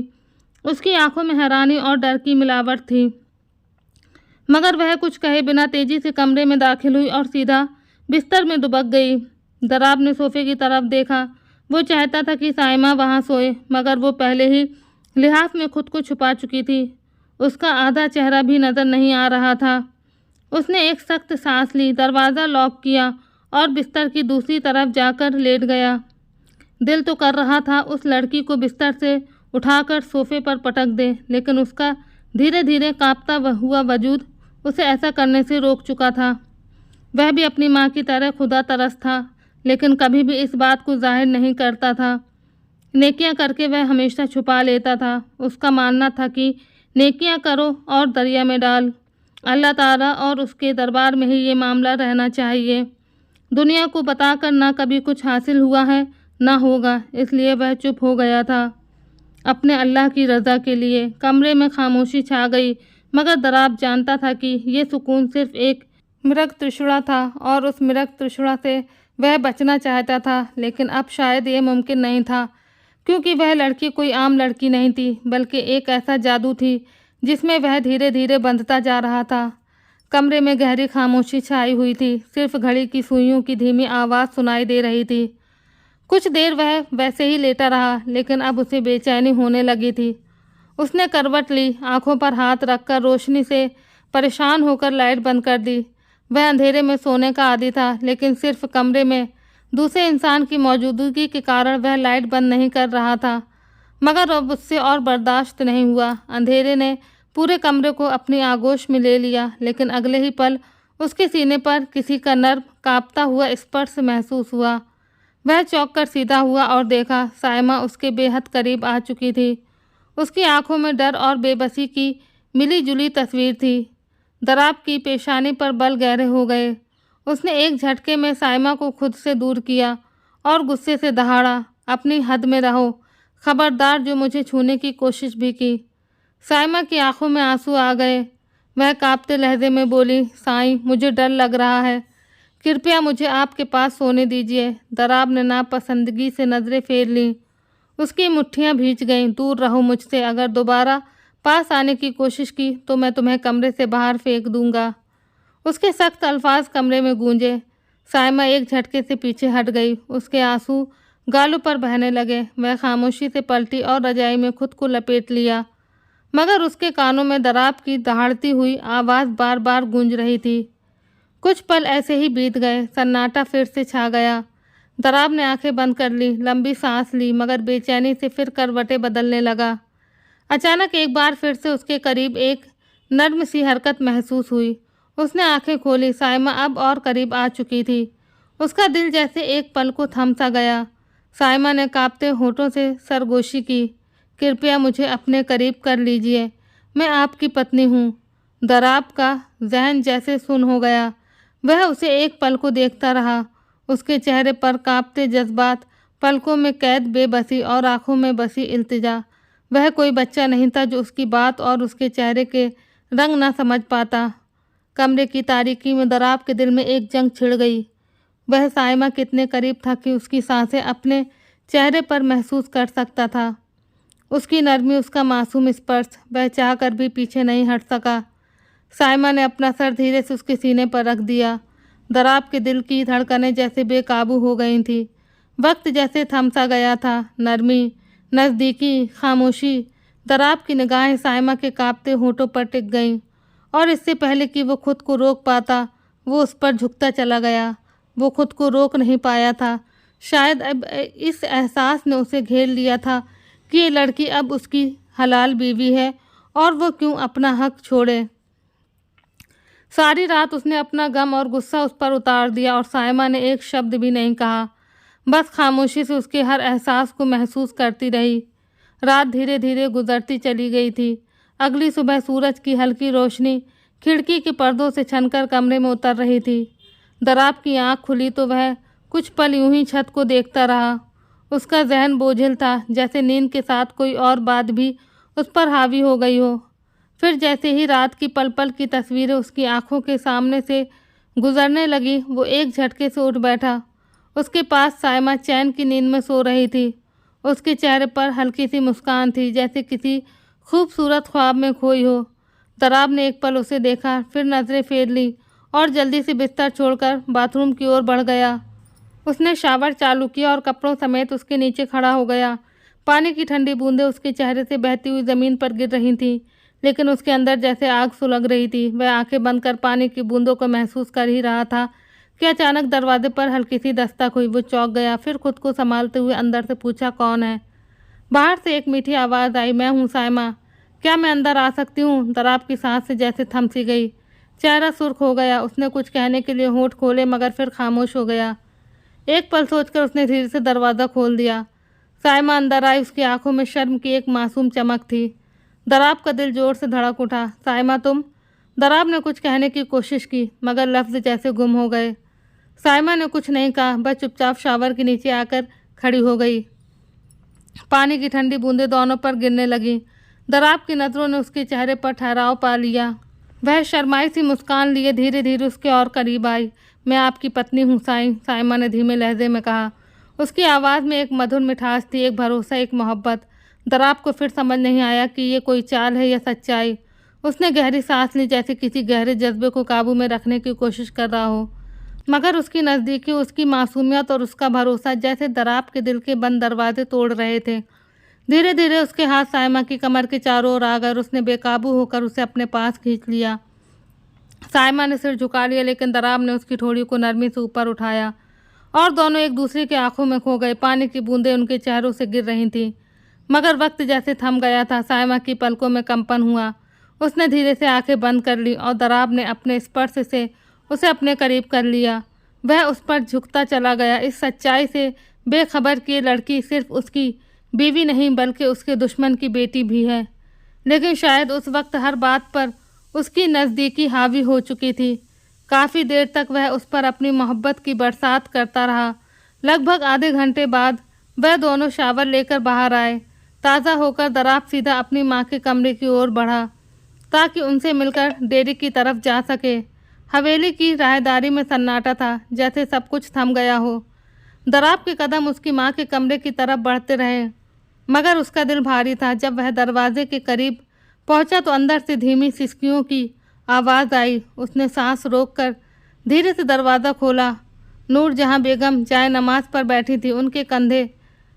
उसकी आंखों में हैरानी और डर की मिलावट थी, मगर वह कुछ कहे बिना तेजी से कमरे में दाखिल हुई और सीधा बिस्तर में दुबक गई। दराब ने सोफे की तरफ देखा। वो चाहता था कि साइमा वहाँ सोए, मगर वो पहले ही लिहाफ में खुद को छुपा चुकी थी। उसका आधा चेहरा भी नज़र नहीं आ रहा था। उसने एक सख्त सांस ली, दरवाज़ा लॉक किया और बिस्तर की दूसरी तरफ जाकर लेट गया। दिल तो कर रहा था उस लड़की को बिस्तर से उठाकर सोफे पर पटक दे, लेकिन उसका धीरे धीरे कांपता हुआ वजूद उसे ऐसा करने से रोक चुका था। वह भी अपनी माँ की तरह खुदा तरस था, लेकिन कभी भी इस बात को जाहिर नहीं करता था। नेकियां करके वह हमेशा छुपा लेता था। उसका मानना था कि नेकियां करो और दरिया में डाल, अल्लाह ताला और उसके दरबार में ही ये मामला रहना चाहिए। दुनिया को बताकर ना कभी कुछ हासिल हुआ है ना होगा, इसलिए वह चुप हो गया था अपने अल्लाह की रज़ा के लिए। कमरे में खामोशी छा गई, मगर दराब जानता था कि ये सुकून सिर्फ एक मृग तृष्णा था और उस मृग तृष्णा से वह बचना चाहता था। लेकिन अब शायद ये मुमकिन नहीं था, क्योंकि वह लड़की कोई आम लड़की नहीं थी, बल्कि एक ऐसा जादू थी जिसमें वह धीरे धीरे बंधता जा रहा था। कमरे में गहरी खामोशी छाई हुई थी। सिर्फ घड़ी की सुइयों की धीमी आवाज़ सुनाई दे रही थी। कुछ देर वह वैसे ही लेटा रहा, लेकिन अब उसे बेचैनी होने लगी थी। उसने करवट ली, आंखों पर हाथ रखकर रोशनी से परेशान होकर लाइट बंद कर दी। वह अंधेरे में सोने का आदी था, लेकिन सिर्फ कमरे में दूसरे इंसान की मौजूदगी के कारण वह लाइट बंद नहीं कर रहा था। मगर अब उससे और बर्दाश्त नहीं हुआ। अंधेरे ने पूरे कमरे को अपनी आगोश में ले लिया, लेकिन अगले ही पल उसके सीने पर किसी का नर्म कांपता हुआ स्पर्श महसूस हुआ। वह चौंक कर सीधा हुआ और देखा, साइमा उसके बेहद करीब आ चुकी थी। उसकी आंखों में डर और बेबसी की मिली जुली तस्वीर थी। दराब की पेशानी पर बल गहरे हो गए। उसने एक झटके में साइमा को खुद से दूर किया और गुस्से से दहाड़ा, अपनी हद में रहो, खबरदार जो मुझे छूने की कोशिश भी की। साइमा की आंखों में आंसू आ गए। वह कांपते लहजे में बोली, साईं, मुझे डर लग रहा है, कृपया मुझे आपके पास सोने दीजिए। दराब ने नापसंदगी से नज़रें फेर लीं। उसकी मुट्ठियां भींच गईं। दूर रहो मुझसे, अगर दोबारा पास आने की कोशिश की तो मैं तुम्हें कमरे से बाहर फेंक दूंगा। उसके सख्त अल्फाज कमरे में गूंजे। साइमा एक झटके से पीछे हट गई। उसके आंसू गालों पर बहने लगे। वह खामोशी से पलटी और रजाई में खुद को लपेट लिया, मगर उसके कानों में दराब की दहाड़ती हुई आवाज़ बार बार गूंज रही थी। कुछ पल ऐसे ही बीत गए। सन्नाटा फिर से छा गया। दराब ने आंखें बंद कर ली, लंबी सांस ली, मगर बेचैनी से फिर करवटें बदलने लगा। अचानक एक बार फिर से उसके करीब एक नर्म सी हरकत महसूस हुई। उसने आंखें खोली। साइमा अब और करीब आ चुकी थी। उसका दिल जैसे एक पल को थम सा गया। साइमा ने कांपते होठों से सरगोशी की, कृपया मुझे अपने करीब कर लीजिए, मैं आपकी पत्नी हूँ। दराब का जहन जैसे सुन हो गया। वह उसे एक पल को देखता रहा। उसके चेहरे पर कांपते जज्बात, पलकों में कैद बेबसी और आंखों में बसी इल्तिजा। वह कोई बच्चा नहीं था जो उसकी बात और उसके चेहरे के रंग ना समझ पाता। कमरे की तारीकी में दराब के दिल में एक जंग छिड़ गई। वह साइमा कितने करीब था कि उसकी सांसें अपने चेहरे पर महसूस कर सकता था। उसकी नरमी, उसका मासूम स्पर्श, वह चाहकर भी पीछे नहीं हट सका। साइमा ने अपना सर धीरे से उसके सीने पर रख दिया। दराब के दिल की धड़कनें जैसे बेकाबू हो गई थी। वक्त जैसे थम सा गया था। नरमी, नज़दीकी, खामोशी। दराब की निगाहें साइमा के कांपते होठों पर टिक गईं, और इससे पहले कि वो खुद को रोक पाता, वो उस पर झुकता चला गया। वो खुद को रोक नहीं पाया था। शायद अब इस एहसास ने उसे घेर लिया था कि ये लड़की अब उसकी हलाल बीवी है और वो क्यों अपना हक छोड़े। सारी रात उसने अपना गम और गुस्सा उस पर उतार दिया और साइमा ने एक शब्द भी नहीं कहा, बस खामोशी से उसके हर एहसास को महसूस करती रही। रात धीरे धीरे गुजरती चली गई थी। अगली सुबह सूरज की हल्की रोशनी खिड़की के पर्दों से छनकर कमरे में उतर रही थी। दराब की आंख खुली तो वह कुछ पल यूं ही छत को देखता रहा। उसका जहन बोझिल था, जैसे नींद के साथ कोई और बात भी उस पर हावी हो गई हो। फिर जैसे ही रात की पल पल की तस्वीरें उसकी आंखों के सामने से गुजरने लगी, वो एक झटके से उठ बैठा। उसके पास साइमा चैन की नींद में सो रही थी। उसके चेहरे पर हल्की सी मुस्कान थी, जैसे किसी खूबसूरत ख्वाब में खोई हो। तराब ने एक पल उसे देखा, फिर नज़रें फेर ली और जल्दी से बिस्तर छोड़कर बाथरूम की ओर बढ़ गया। उसने शावर चालू किया और कपड़ों समेत उसके नीचे खड़ा हो गया। पानी की ठंडी बूंदें उसके चेहरे से बहती हुई ज़मीन पर गिर रही थीं, लेकिन उसके अंदर जैसे आग सुलग रही थी। वह आंखें बंद कर पानी की बूंदों को महसूस कर ही रहा था कि अचानक दरवाजे पर हल्की सी दस्तक हुई। वो चौंक गया, फिर खुद को संभालते हुए अंदर से पूछा, कौन है? बाहर से एक मीठी आवाज़ आई, मैं हूँ साइमा, क्या मैं अंदर आ सकती हूँ? दराब की सांस से जैसे थम सी गई, चेहरा सुर्ख हो गया। उसने कुछ कहने के लिए होंठ खोले, मगर फिर खामोश हो गया। एक पल सोचकर उसने धीरे से दरवाज़ा खोल दिया। साइमा अंदर आई। उसकी आंखों में शर्म की एक मासूम चमक थी। दराब का दिल जोर से धड़क उठा। साइमा तुम? दराब ने कुछ कहने की कोशिश की, मगर लफ्ज़ जैसे गुम हो गए। साइमा ने कुछ नहीं कहा, बस चुपचाप शावर के नीचे आकर खड़ी हो गई। पानी की ठंडी बूंदें दोनों पर गिरने लगीं। दराब की नज़रों ने उसके चेहरे पर ठहराव पा लिया। वह शर्माई सी मुस्कान लिए धीरे धीरे उसके और करीब आई। मैं आपकी पत्नी हूँ साइमा ने धीमे लहजे में कहा। उसकी आवाज़ में एक मधुर मिठास थी, एक भरोसा, एक मोहब्बत। दराब को फिर समझ नहीं आया कि ये कोई चाल है या सच्चाई। उसने गहरी सांस ली, जैसे किसी गहरे जज्बे को काबू में रखने की कोशिश कर रहा हो, मगर उसकी नज़दीकी, उसकी मासूमियत और उसका भरोसा जैसे दराब के दिल के बंद दरवाजे तोड़ रहे थे। धीरे धीरे उसके हाथ साइमा की कमर के चारों ओर आ गए। उसने बेकाबू होकर उसे अपने पास खींच लिया। साइमा ने सिर झुका लिया, लेकिन दराब ने उसकी ठोड़ी को नरमी से ऊपर उठाया और दोनों एक दूसरे की आंखों में खो गए। पानी की बूंदें उनके चेहरों से गिर रही थीं, मगर वक्त जैसे थम गया था। साइमा की पलकों में कंपन हुआ। उसने धीरे से आंखें बंद कर ली और दराब ने अपने स्पर्श से उसे अपने करीब कर लिया। वह उस पर झुकता चला गया, इस सच्चाई से बेखबर कि ये लड़की सिर्फ उसकी बीवी नहीं बल्कि उसके दुश्मन की बेटी भी है। लेकिन शायद उस वक्त हर बात पर उसकी नज़दीकी हावी हो चुकी थी। काफ़ी देर तक वह उस पर अपनी मोहब्बत की बरसात करता रहा। लगभग आधे घंटे बाद वह दोनों शावर लेकर बाहर आए। ताज़ा होकर दराब सीधा अपनी माँ के कमरे की ओर बढ़ा ताकि उनसे मिलकर डेयरी की तरफ जा सके। हवेली की राहदारी में सन्नाटा था, जैसे सब कुछ थम गया हो। दराब के कदम उसकी माँ के कमरे की तरफ बढ़ते रहे, मगर उसका दिल भारी था। जब वह दरवाजे के करीब पहुंचा तो अंदर से धीमी सिसकियों की आवाज़ आई। उसने सांस रोककर धीरे से दरवाज़ा खोला। नूरजहां बेगम चाय नमाज पर बैठी थी। उनके कंधे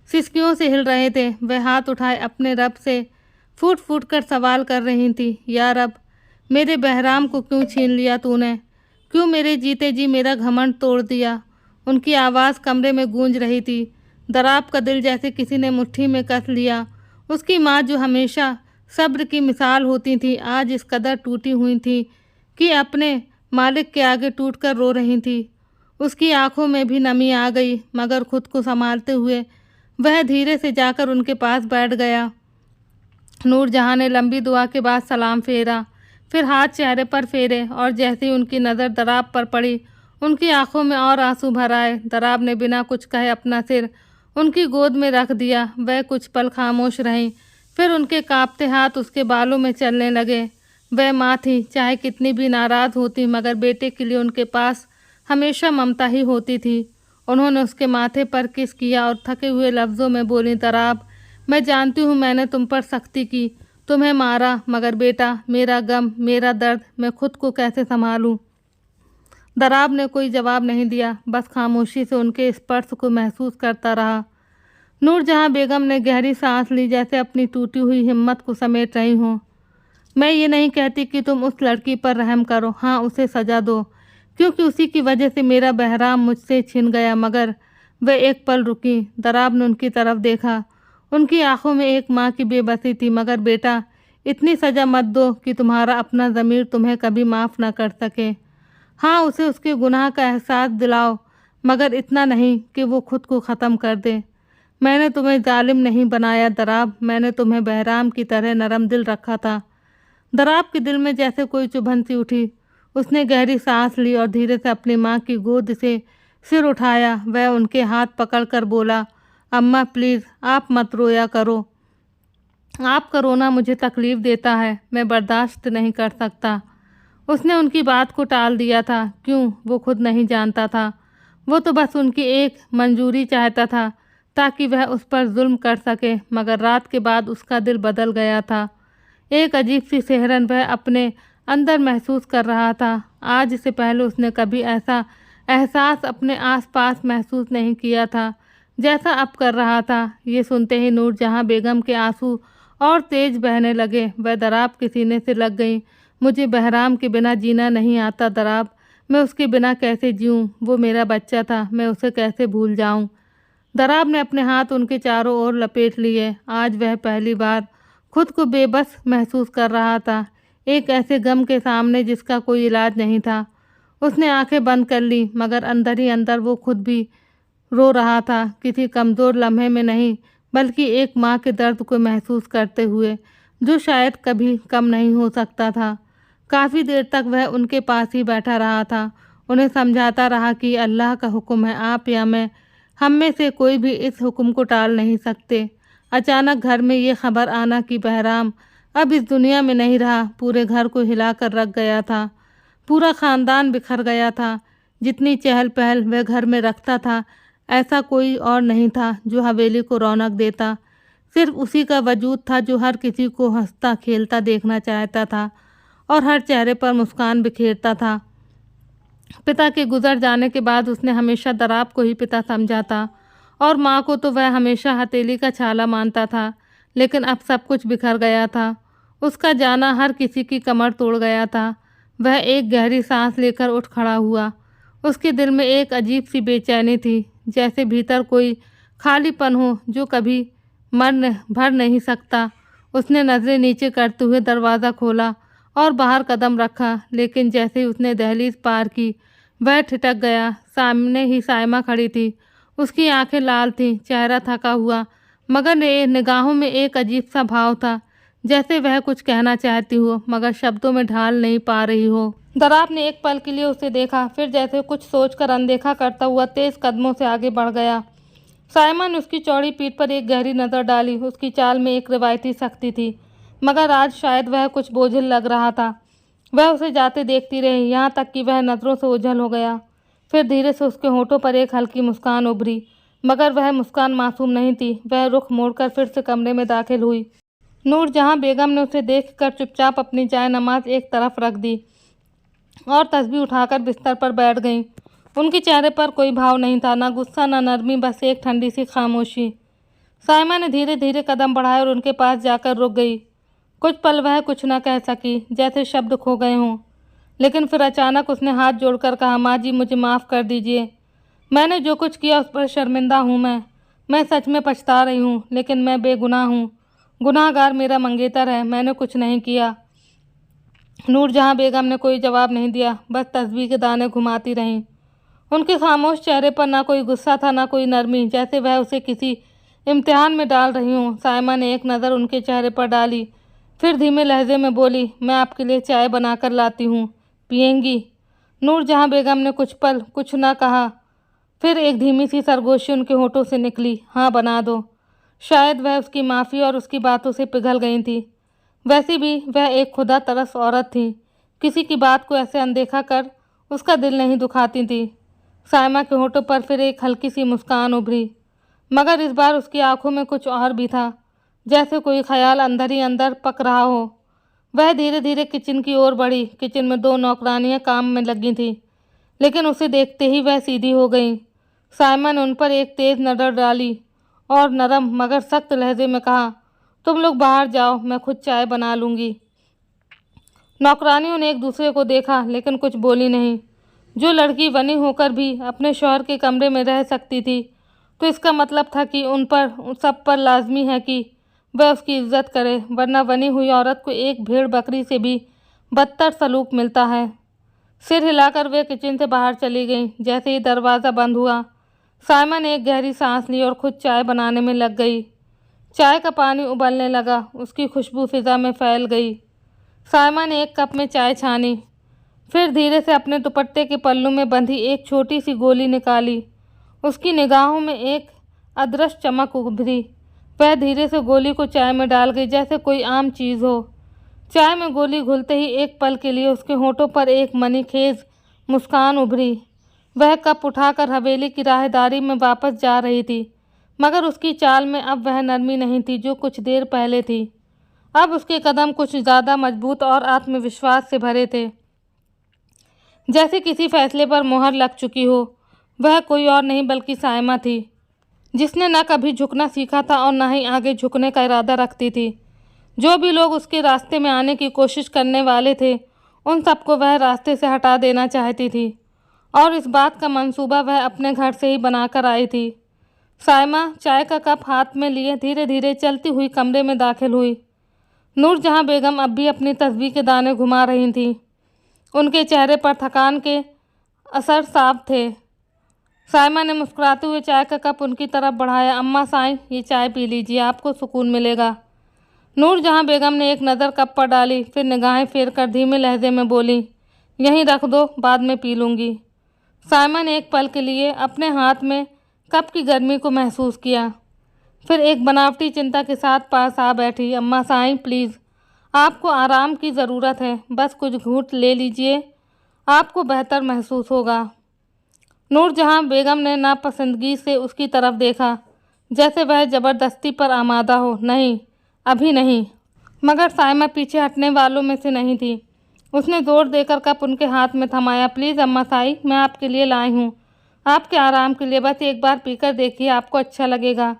सिसकियों से हिल रहे थे। वह हाथ उठाए अपने रब से फूट फूट कर सवाल कर रही थी, या रब, मेरे बहराम को क्यों छीन लिया तूने? क्यों मेरे जीते जी मेरा घमंड तोड़ दिया? उनकी आवाज़ कमरे में गूंज रही थी। दराब का दिल जैसे किसी ने मुट्ठी में कस लिया। उसकी माँ, जो हमेशा सब्र की मिसाल होती थी, आज इस कदर टूटी हुई थी कि अपने मालिक के आगे टूटकर रो रही थी। उसकी आंखों में भी नमी आ गई, मगर खुद को संभालते हुए वह धीरे से जाकर उनके पास बैठ गया। नूरजहां ने लंबी दुआ के बाद सलाम फेरा, फिर हाथ चेहरे पर फेरे और जैसे ही उनकी नज़र दराब पर पड़ी, उनकी आंखों में और आंसू भर आए। दराब ने बिना कुछ कहे अपना सिर उनकी गोद में रख दिया। वह कुछ पल खामोश रहीं, फिर उनके कांपते हाथ उसके बालों में चलने लगे। वह माँ थी, चाहे कितनी भी नाराज़ होती, मगर बेटे के लिए उनके पास हमेशा ममता ही होती थी। उन्होंने उसके माथे पर किस किया और थके हुए लफ्ज़ों में बोली, दराब, मैं जानती हूँ मैंने तुम पर सख्ती की, तुम्हें मारा, मगर बेटा, मेरा गम, मेरा दर्द मैं खुद को कैसे संभालूं? दराब ने कोई जवाब नहीं दिया, बस खामोशी से उनके स्पर्श को महसूस करता रहा। नूरजहां बेगम ने गहरी सांस ली, जैसे अपनी टूटी हुई हिम्मत को समेट रही हों। मैं ये नहीं कहती कि तुम उस लड़की पर रहम करो, हाँ, उसे सज़ा दो, क्योंकि उसी की वजह से मेरा बहराम मुझसे छिन गया। मगर वह एक पल रुकी। दराब ने उनकी तरफ देखा। उनकी आंखों में एक माँ की बेबसी थी। मगर बेटा, इतनी सज़ा मत दो कि तुम्हारा अपना ज़मीर तुम्हें कभी माफ़ न कर सके। हाँ, उसे उसके गुनाह का एहसास दिलाओ, मगर इतना नहीं कि वो खुद को ख़त्म कर दे। मैंने तुम्हें जालिम नहीं बनाया दराब, मैंने तुम्हें बहराम की तरह नरम दिल रखा था। दराब के दिल में जैसे कोई चुभन सी उठी। उसने गहरी सांस ली और धीरे से अपनी माँ की गोद से सिर उठाया। वह उनके हाथ पकड़कर बोला, अम्मा प्लीज़, आप मत रोया करो। आपका रोना मुझे तकलीफ़ देता है, मैं बर्दाश्त नहीं कर सकता। उसने उनकी बात को टाल दिया था। क्यों, वो खुद नहीं जानता था। वो तो बस उनकी एक मंजूरी चाहता था ताकि वह उस पर जुल्म कर सके। मगर रात के बाद उसका दिल बदल गया था। एक अजीब सी सिहरन वह अपने अंदर महसूस कर रहा था। आज से पहले उसने कभी ऐसा एहसास अपने आसपास महसूस नहीं किया था जैसा अब कर रहा था। ये सुनते ही नूरजहां बेगम के आंसू और तेज बहने लगे। वह दराब के सीने से लग गई। मुझे बहराम के बिना जीना नहीं आता दराब, मैं उसके बिना कैसे जीऊँ? वो मेरा बच्चा था, मैं उसे कैसे भूल जाऊँ? दराब ने अपने हाथ उनके चारों ओर लपेट लिए। आज वह पहली बार खुद को बेबस महसूस कर रहा था, एक ऐसे गम के सामने जिसका कोई इलाज नहीं था। उसने आंखें बंद कर ली, मगर अंदर ही अंदर वो खुद भी रो रहा था, किसी कमज़ोर लम्हे में नहीं, बल्कि एक माँ के दर्द को महसूस करते हुए, जो शायद कभी कम नहीं हो सकता था। काफ़ी देर तक वह उनके पास ही बैठा रहा था, उन्हें समझाता रहा कि अल्लाह का हुक्म है, आप या मैं, हम में से कोई भी इस हुक्म को टाल नहीं सकते। अचानक घर में ये खबर आना कि बहराम अब इस दुनिया में नहीं रहा, पूरे घर को हिला कर रख गया था। पूरा ख़ानदान बिखर गया था। जितनी चहल पहल वह घर में रखता था, ऐसा कोई और नहीं था जो हवेली को रौनक देता। सिर्फ उसी का वजूद था जो हर किसी को हंसता खेलता देखना चाहता था और हर चेहरे पर मुस्कान बिखेरता था। पिता के गुजर जाने के बाद उसने हमेशा दराब को ही पिता समझा था और माँ को तो वह हमेशा हथेली का छाला मानता था। लेकिन अब सब कुछ बिखर गया था। उसका जाना हर किसी की कमर तोड़ गया था। वह एक गहरी सांस लेकर उठ खड़ा हुआ। उसके दिल में एक अजीब सी बेचैनी थी, जैसे भीतर कोई खालीपन हो जो कभी भर नहीं सकता। उसने नज़रें नीचे करते हुए दरवाज़ा खोला और बाहर कदम रखा, लेकिन जैसे ही उसने दहलीज पार की, वह ठिठक गया। सामने ही साइमा खड़ी थी। उसकी आंखें लाल थीं, चेहरा थका हुआ, मगर निगाहों में एक अजीब सा भाव था, जैसे वह कुछ कहना चाहती हो मगर शब्दों में ढाल नहीं पा रही हो। दराब ने एक पल के लिए उसे देखा, फिर जैसे कुछ सोचकर अनदेखा करता हुआ तेज कदमों से आगे बढ़ गया। साइमा ने उसकी चौड़ी पीठ पर एक गहरी नज़र डाली। उसकी चाल में एक रिवायती सख्ती थी, मगर आज शायद वह कुछ बोझिल लग रहा था। वह उसे जाते देखती रही, यहाँ तक कि वह नज़रों से ओझल हो गया। फिर धीरे से उसके होठों पर एक हल्की मुस्कान उभरी, मगर वह मुस्कान मासूम नहीं थी। वह रुख मोड़कर फिर से कमरे में दाखिल हुई। नूरजहां बेगम ने उसे देखकर चुपचाप अपनी चाय नमाज एक तरफ रख दी और तस्बीह उठाकर बिस्तर पर बैठ गईं। उनके चेहरे पर कोई भाव नहीं था, ना गुस्सा ना नरमी, बस एक ठंडी सी खामोशी। साइमा ने धीरे धीरे कदम बढ़ाए और उनके पास जाकर रुक गई। कुछ पल वह कुछ न कह सकी, जैसे शब्द खो गए हों। लेकिन फिर अचानक उसने हाथ जोड़कर कहा, माँ जी मुझे माफ़ कर दीजिए। मैंने जो कुछ किया उस पर शर्मिंदा हूँ मैं सच में पछता रही हूँ, लेकिन मैं बेगुनाह हूँ। गुनाहगार मेरा मंगेतर है, मैंने कुछ नहीं किया। नूरजहां बेगम ने कोई जवाब नहीं दिया, बस तस्बीह के दाने घुमाती रहीं। उनके खामोश चेहरे पर ना कोई गुस्सा था, ना कोई नरमी, जैसे वह उसे किसी इम्तिहान में डाल रही हूँ। साइमा ने एक नज़र उनके चेहरे पर डाली, फिर धीमे लहजे में बोली, मैं आपके लिए चाय बनाकर लाती हूँ, पियेंगी? नूरजहां बेगम ने कुछ पल कुछ न कहा। फिर एक धीमी सी सरगोशी उनके होठों से निकली, हाँ बना दो। शायद वह उसकी माफ़ी और उसकी बातों से पिघल गई थी। वैसे भी वह एक खुदा तरस औरत थी, किसी की बात को ऐसे अनदेखा कर उसका दिल नहीं दुखाती थी। साइमा के होठों पर फिर एक हल्की सी मुस्कान उभरी, मगर इस बार उसकी आंखों में कुछ और भी था, जैसे कोई ख्याल अंदर ही अंदर पक रहा हो। वह धीरे धीरे किचन की ओर बढ़ी। किचन में दो नौकरानियां काम में लगी थीं, लेकिन उसे देखते ही वह सीधी हो गईं। साइमा ने उन पर एक तेज़ नज़र डाली और नरम मगर सख्त लहजे में कहा, तुम लोग बाहर जाओ, मैं खुद चाय बना लूँगी। नौकरानियों ने एक दूसरे को देखा, लेकिन कुछ बोली नहीं। जो लड़की बनी होकर भी अपने शौहर के कमरे में रह सकती थी, तो इसका मतलब था कि उन सब पर लाजमी है कि वह उसकी इज्जत करे, वरना बनी हुई औरत को एक भेड़ बकरी से भी बदतर सलूक मिलता है। सिर हिलाकर वे किचन से बाहर चली गईं। जैसे ही दरवाज़ा बंद हुआ, साइमा ने एक गहरी सांस ली और खुद चाय बनाने में लग गई। चाय का पानी उबलने लगा, उसकी खुशबू फिज़ा में फैल गई। साइमा ने एक कप में चाय छानी, फिर धीरे से अपने दुपट्टे के पल्लू में बंधी एक छोटी सी गोली निकाली। उसकी निगाहों में एक अदृश्य चमक उभरी। वह धीरे से गोली को चाय में डाल गई जैसे कोई आम चीज़ हो। चाय में गोली घुलते ही एक पल के लिए उसके होठों पर एक मनीखेज मुस्कान उभरी। वह कप उठाकर हवेली की राहदारी में वापस जा रही थी, मगर उसकी चाल में अब वह नरमी नहीं थी जो कुछ देर पहले थी। अब उसके कदम कुछ ज़्यादा मजबूत और आत्मविश्वास से भरे थे, जैसे किसी फैसले पर मोहर लग चुकी हो। वह कोई और नहीं बल्कि साइमा थी, जिसने न कभी झुकना सीखा था और न ही आगे झुकने का इरादा रखती थी। जो भी लोग उसके रास्ते में आने की कोशिश करने वाले थे, उन सबको वह रास्ते से हटा देना चाहती थी, और इस बात का मंसूबा वह अपने घर से ही बनाकर आई थी। साइमा चाय का कप हाथ में लिए धीरे धीरे चलती हुई कमरे में दाखिल हुई। नूरजहां बेगम अब भी अपनी तस्बीह के दाने घुमा रही थीं। उनके चेहरे पर थकान के असर साफ थे। साइमा ने मुस्कुराते हुए चाय का कप उनकी तरफ बढ़ाया। अम्मा साईं, ये चाय पी लीजिए, आपको सुकून मिलेगा। नूरजहां बेगम ने एक नज़र कप पर डाली, फिर निगाहें फेर कर धीमे लहजे में बोली, यहीं रख दो, बाद में पी लूँगी। साइमा ने एक पल के लिए अपने हाथ में कप की गर्मी को महसूस किया, फिर एक बनावटी चिंता के साथ पास आ बैठी। अम्मा साईं प्लीज़, आपको आराम की ज़रूरत है, बस कुछ घूंट ले लीजिए, आपको बेहतर महसूस होगा। नूरजहां बेगम ने नापसंदगी से उसकी तरफ देखा, जैसे वह ज़बरदस्ती पर आमादा हो। नहीं, अभी नहीं। मगर साइमा पीछे हटने वालों में से नहीं थी। उसने ज़ोर देकर कप उनके हाथ में थमाया। प्लीज़ अम्मा साईं, मैं आपके लिए लाई हूँ, आपके आराम के लिए, बस एक बार पीकर देखिए, आपको अच्छा लगेगा।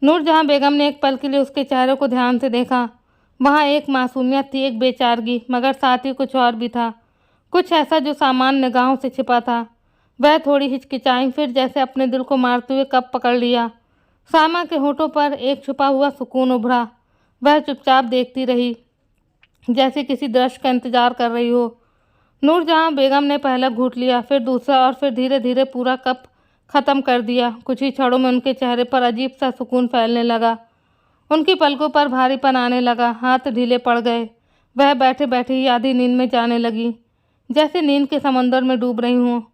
नूरजहां बेगम ने एक पल के लिए उसके चेहरे को ध्यान से देखा। वहाँ एक मासूमियत थी, एक बेचारगी, मगर साथ ही कुछ और भी था, कुछ ऐसा जो सामान्य निगाहों से छिपा था। वह थोड़ी हिचकिचाई, फिर जैसे अपने दिल को मारते हुए कप पकड़ लिया। साइमा के होठों पर एक छुपा हुआ सुकून उभरा। वह चुपचाप देखती रही, जैसे किसी दृश्य का इंतजार कर रही हो। नूरजहां बेगम ने पहला घूंट लिया, फिर दूसरा, और फिर धीरे धीरे पूरा कप ख़त्म कर दिया। कुछ ही क्षणों में उनके चेहरे पर अजीब सा सुकून फैलने लगा। उनकी पलकों पर भारीपन आने लगा, हाथ ढीले पड़ गए। वह बैठे बैठे ही आधी नींद में जाने लगी, जैसे नींद के समंदर में डूब रही हूँ।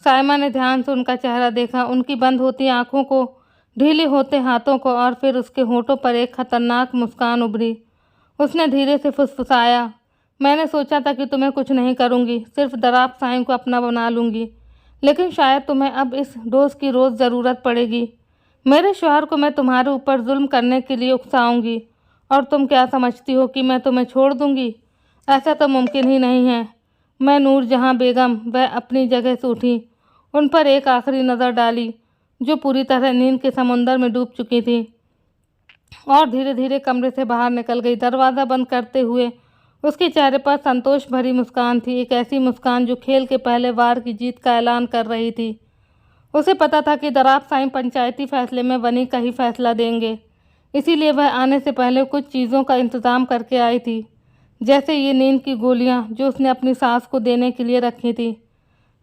साइमा ने ध्यान से उनका चेहरा देखा, उनकी बंद होती आंखों को, ढीले होते हाथों को, और फिर उसके होठों पर एक खतरनाक मुस्कान उभरी। उसने धीरे से फुसफुसाया, मैंने सोचा था कि तुम्हें कुछ नहीं करूँगी, सिर्फ दराब साईं को अपना बना लूँगी, लेकिन शायद तुम्हें अब इस डोज की रोज़ ज़रूरत पड़ेगी। मेरे शौहर को मैं तुम्हारे ऊपर जुल्म करने के लिए उकसाऊँगी, और तुम क्या समझती हो कि मैं तुम्हें छोड़ दूँगी? ऐसा तो मुमकिन ही नहीं है। मैं नूरजहां बेगम। वह अपनी जगह से उठी, उन पर एक आखिरी नज़र डाली, जो पूरी तरह नींद के समुंदर में डूब चुकी थी, और धीरे धीरे कमरे से बाहर निकल गई। दरवाज़ा बंद करते हुए उसके चेहरे पर संतोष भरी मुस्कान थी, एक ऐसी मुस्कान जो खेल के पहले वार की जीत का ऐलान कर रही थी। उसे पता था कि दराब साईं पंचायती फैसले में वनी का ही फैसला देंगे, इसीलिए वह आने से पहले कुछ चीज़ों का इंतज़ाम करके आई थी, जैसे ये नींद की गोलियां जो उसने अपनी सास को देने के लिए रखी थी।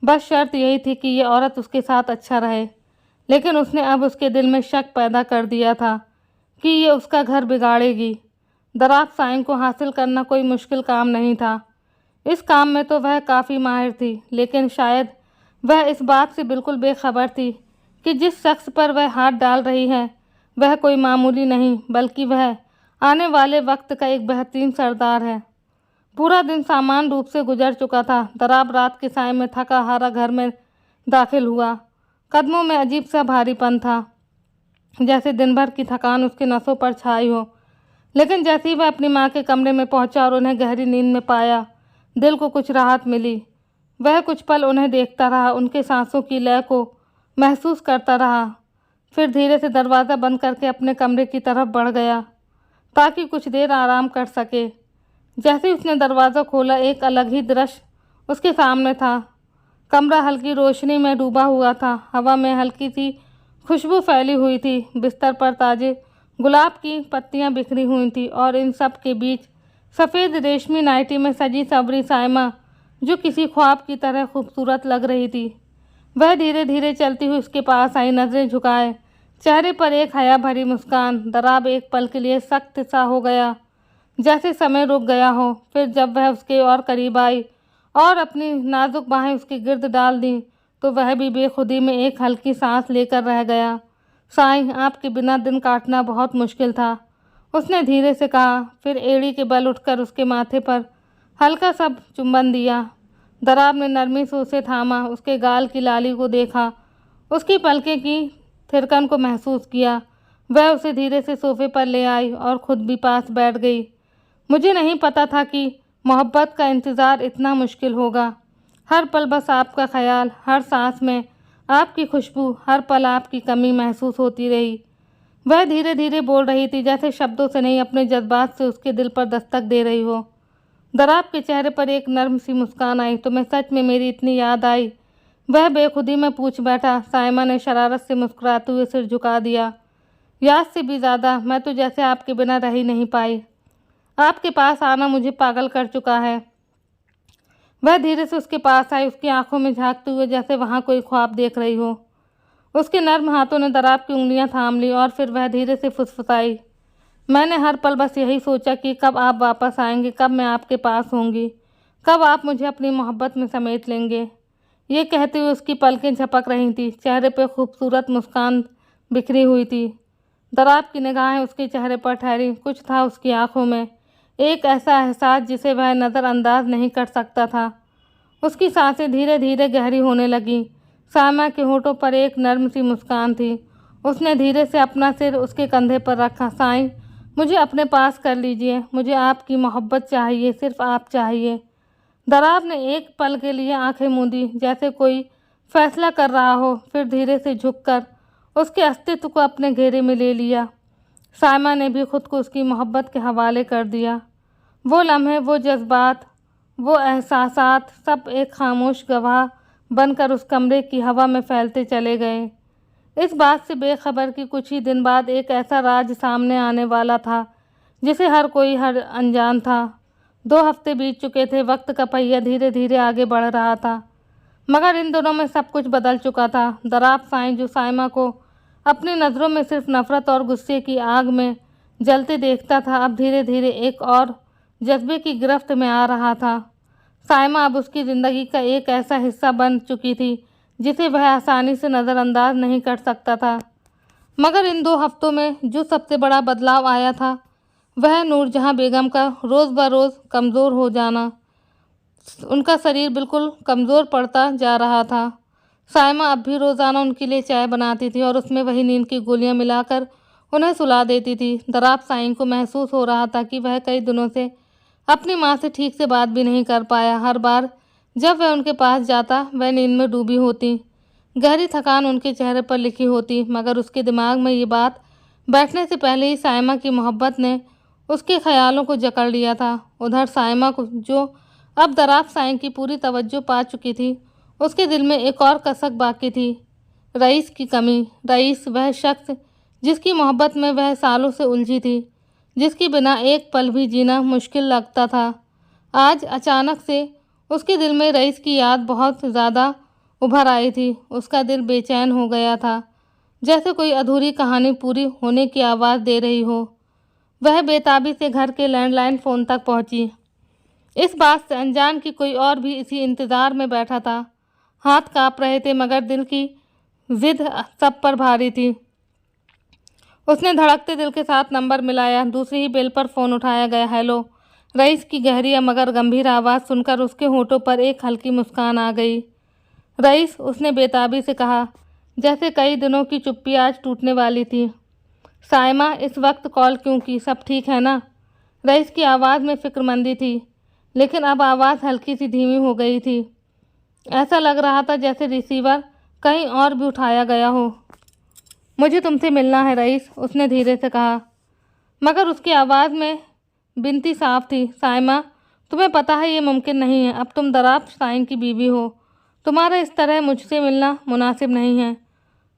बस शर्त यही थी कि ये औरत उसके साथ अच्छा रहे। लेकिन उसने अब उसके दिल में शक पैदा कर दिया था कि ये उसका घर बिगाड़ेगी। दराब साईं को हासिल करना कोई मुश्किल काम नहीं था, इस काम में तो वह काफ़ी माहिर थी, लेकिन शायद वह इस बात से बिल्कुल बेखबर थी कि जिस शख्स पर वह हाथ डाल रही है वह कोई मामूली नहीं, बल्कि वह आने वाले वक्त का एक बेहतरीन सरदार है। पूरा दिन सामान्य रूप से गुजर चुका था। दराब रात के साय में थका हारा घर में दाखिल हुआ। कदमों में अजीब सा भारीपन था, जैसे दिन भर की थकान उसके नसों पर छाई हो। लेकिन जैसे ही वह अपनी माँ के कमरे में पहुंचा और उन्हें गहरी नींद में पाया, दिल को कुछ राहत मिली। वह कुछ पल उन्हें देखता रहा, उनके सांसों की लय को महसूस करता रहा, फिर धीरे से दरवाज़ा बंद करके अपने कमरे की तरफ बढ़ गया ताकि कुछ देर आराम कर सके। जैसे ही उसने दरवाज़ा खोला, एक अलग ही दृश्य उसके सामने था। कमरा हल्की रोशनी में डूबा हुआ था, हवा में हल्की सी खुशबू फैली हुई थी, बिस्तर पर ताज़े गुलाब की पत्तियां बिखरी हुई थी, और इन सब के बीच सफ़ेद रेशमी नाइटी में सजी सवरी साइमा, जो किसी ख्वाब की तरह खूबसूरत लग रही थी। वह धीरे धीरे चलती हुई उसके पास आई, नज़रें झुकाए, चेहरे पर एक हया भरी मुस्कान। दराब एक पल के लिए सख्त सा हो गया, जैसे समय रुक गया हो। फिर जब वह उसके और करीब आई और अपनी नाजुक बाहें उसके गिर्द डाल दी, तो वह भी बेखुदी में एक हल्की सांस लेकर रह गया। साईं, आपके बिना दिन काटना बहुत मुश्किल था, उसने धीरे से कहा। फिर एड़ी के बल उठकर उसके माथे पर हल्का सा चुंबन दिया। दराब ने नरमी से उसे थामा, उसके गाल की लाली को देखा, उसकी पलके की थिरकन को महसूस किया। वह उसे धीरे से सोफे पर ले आई और खुद भी पास बैठ गई। मुझे नहीं पता था कि मोहब्बत का इंतज़ार इतना मुश्किल होगा। हर पल बस आपका ख्याल, हर सांस में आपकी खुशबू, हर पल आपकी कमी महसूस होती रही। वह धीरे धीरे बोल रही थी, जैसे शब्दों से नहीं अपने जज्बात से उसके दिल पर दस्तक दे रही हो। दराब के चेहरे पर एक नर्म सी मुस्कान आई। तुम्हें सच में मेरी इतनी याद आई? वह बेखुदी में पूछ बैठा। साइमा ने शरारत से मुस्कुराते हुए सिर झुका दिया। याद से भी ज़्यादा, मैं तो जैसे आपके बिना रह ही नहीं पाई। आपके पास आना मुझे पागल कर चुका है। वह धीरे से उसके पास आई, उसकी आंखों में झांकते हुए जैसे वहाँ कोई ख्वाब देख रही हो। उसके नर्म हाथों ने दराब की उंगलियां थाम ली और फिर वह धीरे से फुसफुसाई। मैंने हर पल बस यही सोचा कि कब आप वापस आएंगे, कब मैं आपके पास होंगी, कब आप मुझे अपनी मोहब्बत में समेट लेंगे। ये कहते हुए उसकी पलकें झपक रही थी, चेहरे पर खूबसूरत मुस्कान बिखरी हुई थी। दराब की निगाहें उसके चेहरे पर ठहरी। कुछ था उसकी आंखों में, एक ऐसा एहसास जिसे वह नज़रअंदाज नहीं कर सकता था। उसकी सांसें धीरे धीरे गहरी होने लगीं। साइमा के होठों पर एक नर्म सी मुस्कान थी। उसने धीरे से अपना सिर उसके कंधे पर रखा। साईं, मुझे अपने पास कर लीजिए, मुझे आपकी मोहब्बत चाहिए, सिर्फ आप चाहिए। दराब ने एक पल के लिए आंखें मूंदी, जैसे कोई फैसला कर रहा हो, फिर धीरे से झुककर उसके अस्तित्व को अपने घेरे में ले लिया। साइमा ने भी खुद को उसकी मोहब्बत के हवाले कर दिया। वो लम्हे, वो जज्बात, वो एहसासात सब एक खामोश गवाह बनकर उस कमरे की हवा में फैलते चले गए। इस बात से बेखबर कि कुछ ही दिन बाद एक ऐसा राज सामने आने वाला था जिसे हर कोई हर अनजान था। 2 हफ्ते बीत चुके थे, वक्त का पहिया धीरे धीरे आगे बढ़ रहा था, मगर इन दोनों में सब कुछ बदल चुका था। दराब साईं, जो साइमा को अपनी नज़रों में सिर्फ नफ़रत और गुस्से की आग में जलते देखता था, अब धीरे धीरे एक और जज्बे की गिरफ्त में आ रहा था। साइमा अब उसकी ज़िंदगी का एक ऐसा हिस्सा बन चुकी थी जिसे वह आसानी से नज़रअंदाज नहीं कर सकता था। मगर इन 2 हफ्तों में जो सबसे बड़ा बदलाव आया था वह नूरजहाँ बेगम का रोज़ ब रोज़ कमज़ोर हो जाना। उनका शरीर बिल्कुल कमज़ोर पड़ता जा रहा था। साइमा अब भी रोज़ाना उनके लिए चाय बनाती थी और उसमें वही नींद की गोलियां मिलाकर उन्हें सुला देती थी। दराब साईं को महसूस हो रहा था कि वह कई दिनों से अपनी माँ से ठीक से बात भी नहीं कर पाया। हर बार जब वह उनके पास जाता, वह नींद में डूबी होती, गहरी थकान उनके चेहरे पर लिखी होती, मगर उसके दिमाग में ये बात बैठने से पहले ही साइमा की मोहब्बत ने उसके ख्यालों को जकड़ लिया था। उधर साइमा को, जो अब दराब साईं की पूरी तवज्जो पा चुकी थी, उसके दिल में एक और कसक बाकी थी, रईस की कमी। रईस, वह शख्स जिसकी मोहब्बत में वह सालों से उलझी थी, जिसके बिना एक पल भी जीना मुश्किल लगता था। आज अचानक से उसके दिल में रईस की याद बहुत ज़्यादा उभर आई थी। उसका दिल बेचैन हो गया था, जैसे कोई अधूरी कहानी पूरी होने की आवाज़ दे रही हो। वह बेताबी से घर के लैंडलाइन फ़ोन तक पहुंची। इस बात से अनजान कि कोई और भी इसी इंतज़ार में बैठा था। हाथ काँप रहे थे, मगर दिल की जिद सब पर भारी थी। उसने धड़कते दिल के साथ नंबर मिलाया। दूसरी ही बेल पर फ़ोन उठाया गया। हेलो। रईस की गहरी मगर गंभीर आवाज़ सुनकर उसके होठों पर एक हल्की मुस्कान आ गई। रईस, उसने बेताबी से कहा, जैसे कई दिनों की चुप्पी आज टूटने वाली थी। साइमा, इस वक्त कॉल क्यों की? सब ठीक है ना? रईस की आवाज़ में फ़िक्रमंदी थी, लेकिन अब आवाज़ हल्की सी धीमी हो गई थी। ऐसा लग रहा था जैसे रिसीवर कहीं और भी उठाया गया हो। मुझे तुमसे मिलना है रईस, उसने धीरे से कहा, मगर उसकी आवाज़ में बिनती साफ थी। साइमा, तुम्हें पता है ये मुमकिन नहीं है। अब तुम दराब साईं की बीवी हो। तुम्हारा इस तरह मुझसे मिलना मुनासिब नहीं है।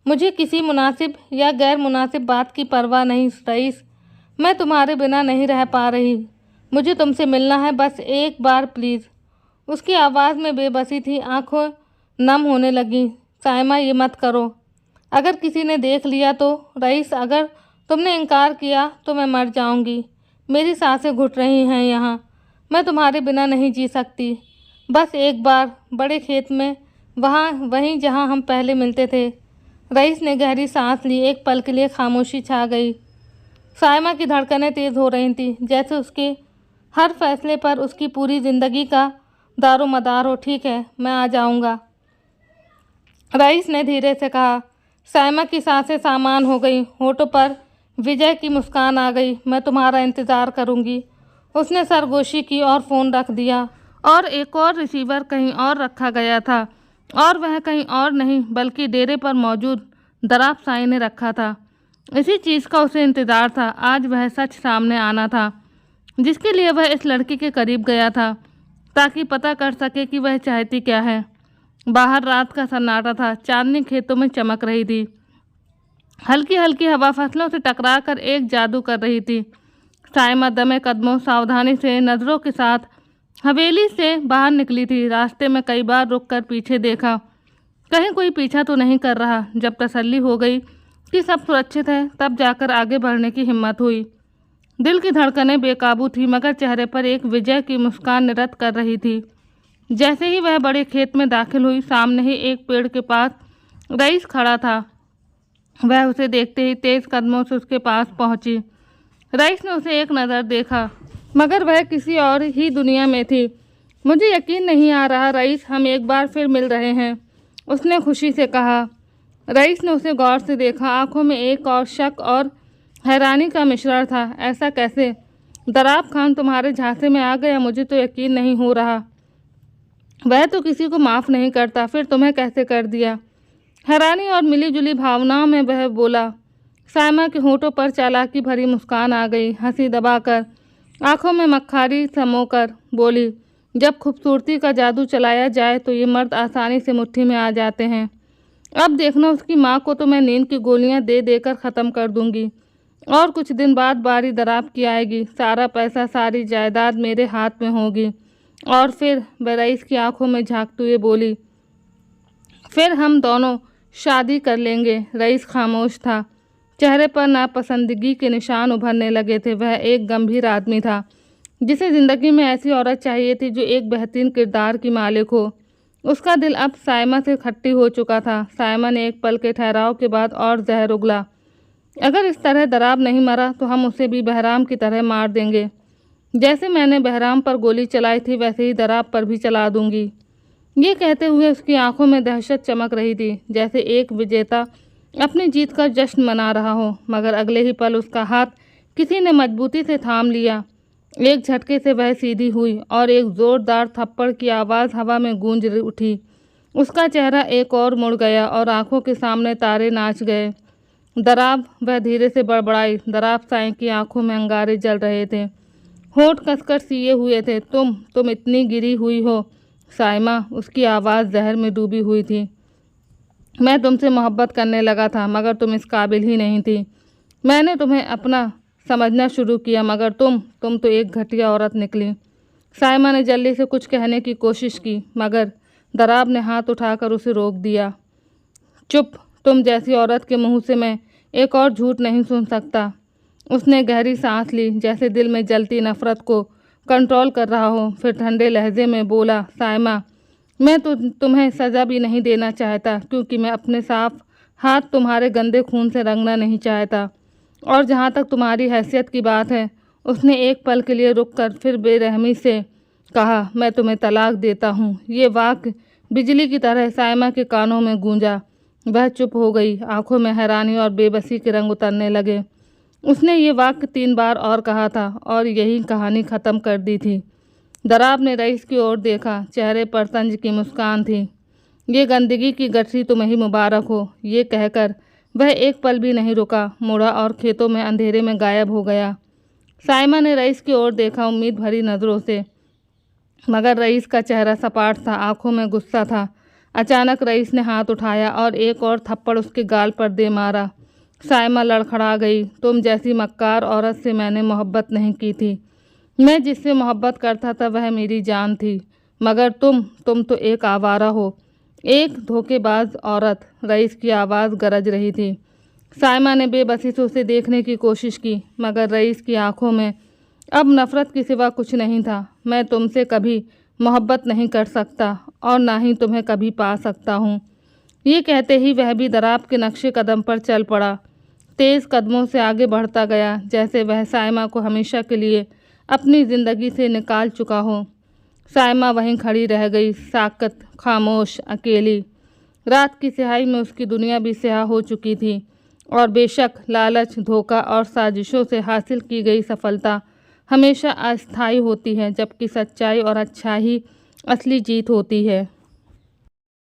मुझे किसी मुनासिब या गैर मुनासिब बात की परवाह नहीं रईस। मैं तुम्हारे बिना नहीं रह पा रही। मुझे तुमसे मिलना है, बस एक बार प्लीज़। उसकी आवाज़ में बेबसी थी, आंखों नम होने लगी। साइमा, ये मत करो। अगर किसी ने देख लिया तो? रईस, अगर तुमने इनकार किया तो मैं मर जाऊंगी। मेरी सांसें घुट रही हैं यहाँ। मैं तुम्हारे बिना नहीं जी सकती। बस एक बार बड़े खेत में, वहीं जहाँ हम पहले मिलते थे। रईस ने गहरी सांस ली। एक पल के लिए खामोशी छा गई। साइमा की धड़कनें तेज हो रही थी, जैसे उसके हर फैसले पर उसकी पूरी जिंदगी का दारोमदार हो। ठीक है, मैं आ जाऊंगा, रईस ने धीरे से कहा। साइमा की सांसें सामान हो गई, होठों पर विजय की मुस्कान आ गई। मैं तुम्हारा इंतज़ार करूंगी। उसने सरगोशी की और फ़ोन रख दिया और एक और रिसीवर कहीं और रखा गया था, और वह कहीं और नहीं बल्कि डेरे पर मौजूद दराब साई ने रखा था। इसी चीज़ का उसे इंतज़ार था। आज वह सच सामने आना था, जिसके लिए वह इस लड़की के करीब गया था, ताकि पता कर सके कि वह चाहती क्या है। बाहर रात का सन्नाटा था। चांदनी खेतों में चमक रही थी। हल्की हल्की हवा फसलों से टकरा कर एक जादू कर रही थी। साइमा दमे कदमों सावधानी से नज़रों के साथ हवेली से बाहर निकली थी। रास्ते में कई बार रुककर पीछे देखा, कहीं कोई पीछा तो नहीं कर रहा। जब तसल्ली हो गई कि सब सुरक्षित है, तब जाकर आगे बढ़ने की हिम्मत हुई। दिल की धड़कनें बेकाबू थी, मगर चेहरे पर एक विजय की मुस्कान निरत कर रही थी। जैसे ही वह बड़े खेत में दाखिल हुई, सामने ही एक पेड़ के पास रईस खड़ा था। वह उसे देखते ही तेज कदमों से उसके पास पहुंची। रईस ने उसे एक नज़र देखा, मगर वह किसी और ही दुनिया में थी। मुझे यकीन नहीं आ रहा रईस, हम एक बार फिर मिल रहे हैं, उसने खुशी से कहा। रईस ने उसे गौर से देखा। आंखों में एक और शक और हैरानी का मिश्रण था। ऐसा कैसे? दराब खान तुम्हारे झांसे में आ गया? मुझे तो यकीन नहीं हो रहा। वह तो किसी को माफ़ नहीं करता, फिर तुम्हें कैसे कर दिया? हैरानी और मिलीजुली भावनाओं में वह बोला। साइमा के होठों पर चालाकी भरी मुस्कान आ गई। हंसी दबाकर, आंखों में मक्खारी समोकर बोली, जब खूबसूरती का जादू चलाया जाए तो ये मर्द आसानी से मुट्ठी में आ जाते हैं। अब देखना, उसकी माँ को तो मैं नींद की गोलियां दे देकर ख़त्म कर दूंगी, और कुछ दिन बाद बारी दराब की आएगी। सारा पैसा, सारी जायदाद मेरे हाथ में होगी। और फिर वह रईस की आंखों में झांकते हुए बोली, फिर हम दोनों शादी कर लेंगे। रईस खामोश था। चेहरे पर नापसंदगी के निशान उभरने लगे थे। वह एक गंभीर आदमी था, जिसे ज़िंदगी में ऐसी औरत चाहिए थी जो एक बेहतरीन किरदार की मालिक हो। उसका दिल अब साइमा से खट्टी हो चुका था। साइमा ने एक पल के ठहराव के बाद और जहर उगला। अगर इस तरह दराब नहीं मरा तो हम उसे भी बहराम की तरह मार देंगे। जैसे मैंने बहराम पर गोली चलाई थी, वैसे ही दराब पर भी चला दूंगी। ये कहते हुए उसकी आंखों में दहशत चमक रही थी, जैसे एक विजेता अपनी जीत का जश्न मना रहा हो। मगर अगले ही पल उसका हाथ किसी ने मजबूती से थाम लिया। एक झटके से वह सीधी हुई और एक ज़ोरदार थप्पड़ की आवाज़ हवा में गूंज उठी। उसका चेहरा एक और मुड़ गया और आंखों के सामने तारे नाच गए। दराब, वह धीरे से बड़बड़ाई। दराब साईं की आंखों में अंगारे जल रहे थे, होठ कसकर सिए हुए थे। तुम इतनी गिरी हुई हो साइमा, उसकी आवाज़ जहर में डूबी हुई थी। मैं तुमसे मोहब्बत करने लगा था, मगर तुम इस काबिल ही नहीं थी। मैंने तुम्हें अपना समझना शुरू किया, मगर तुम तो एक घटिया औरत निकली। साइमा ने जल्दी से कुछ कहने की कोशिश की, मगर दराब ने हाथ उठाकर उसे रोक दिया। चुप, तुम जैसी औरत के मुंह से मैं एक और झूठ नहीं सुन सकता। उसने गहरी सांस ली, जैसे दिल में जलती नफरत को कंट्रोल कर रहा हो। फिर ठंडे लहजे में बोला, साइमा, मैं तो तुम्हें सज़ा भी नहीं देना चाहता, क्योंकि मैं अपने साफ हाथ तुम्हारे गंदे खून से रंगना नहीं चाहता। और जहाँ तक तुम्हारी हैसियत की बात है, उसने एक पल के लिए रुककर फिर बेरहमी से कहा, मैं तुम्हें तलाक देता हूँ। ये वाक्य बिजली की तरह साइमा के कानों में गूंजा। वह चुप हो गई। आंखों में हैरानी और बेबसी के रंग उतरने लगे। उसने ये वाक्य 3 बार और कहा था और यही कहानी ख़त्म कर दी थी। दराब ने रईस की ओर देखा। चेहरे पर तंज की मुस्कान थी। ये गंदगी की गठरी तुम्हें ही मुबारक हो। ये कहकर वह एक पल भी नहीं रुका, मुड़ा और खेतों में अंधेरे में गायब हो गया। साइमा ने रईस की ओर देखा, उम्मीद भरी नज़रों से, मगर रईस का चेहरा सपाट था, आंखों में गुस्सा था। अचानक रईस ने हाथ उठाया और एक और थप्पड़ उसके गाल पर दे मारा। साइमा लड़खड़ा गई। तुम जैसी मक्कार औरत से मैंने मोहब्बत नहीं की थी। मैं जिससे मोहब्बत करता था वह मेरी जान थी, मगर तुम तो एक आवारा हो, एक धोखेबाज औरत। रईस की आवाज़ गरज रही थी। साइमा ने बेबसी से उसे देखने की कोशिश की, मगर रईस की आंखों में अब नफ़रत के सिवा कुछ नहीं था। मैं तुमसे कभी मोहब्बत नहीं कर सकता और ना ही तुम्हें कभी पा सकता हूँ। ये कहते ही वह भी दराब के नक्शे कदम पर चल पड़ा। तेज़ कदमों से आगे बढ़ता गया, जैसे वह साइमा को हमेशा के लिए अपनी ज़िंदगी से निकाल चुका हो। साइमा वहीं खड़ी रह गई, साकत, खामोश, अकेली। रात की स्याही में उसकी दुनिया भी स्याह हो चुकी थी। और बेशक लालच, धोखा और साजिशों से हासिल की गई सफलता हमेशा अस्थायी होती है, जबकि सच्चाई और अच्छाई असली जीत होती है।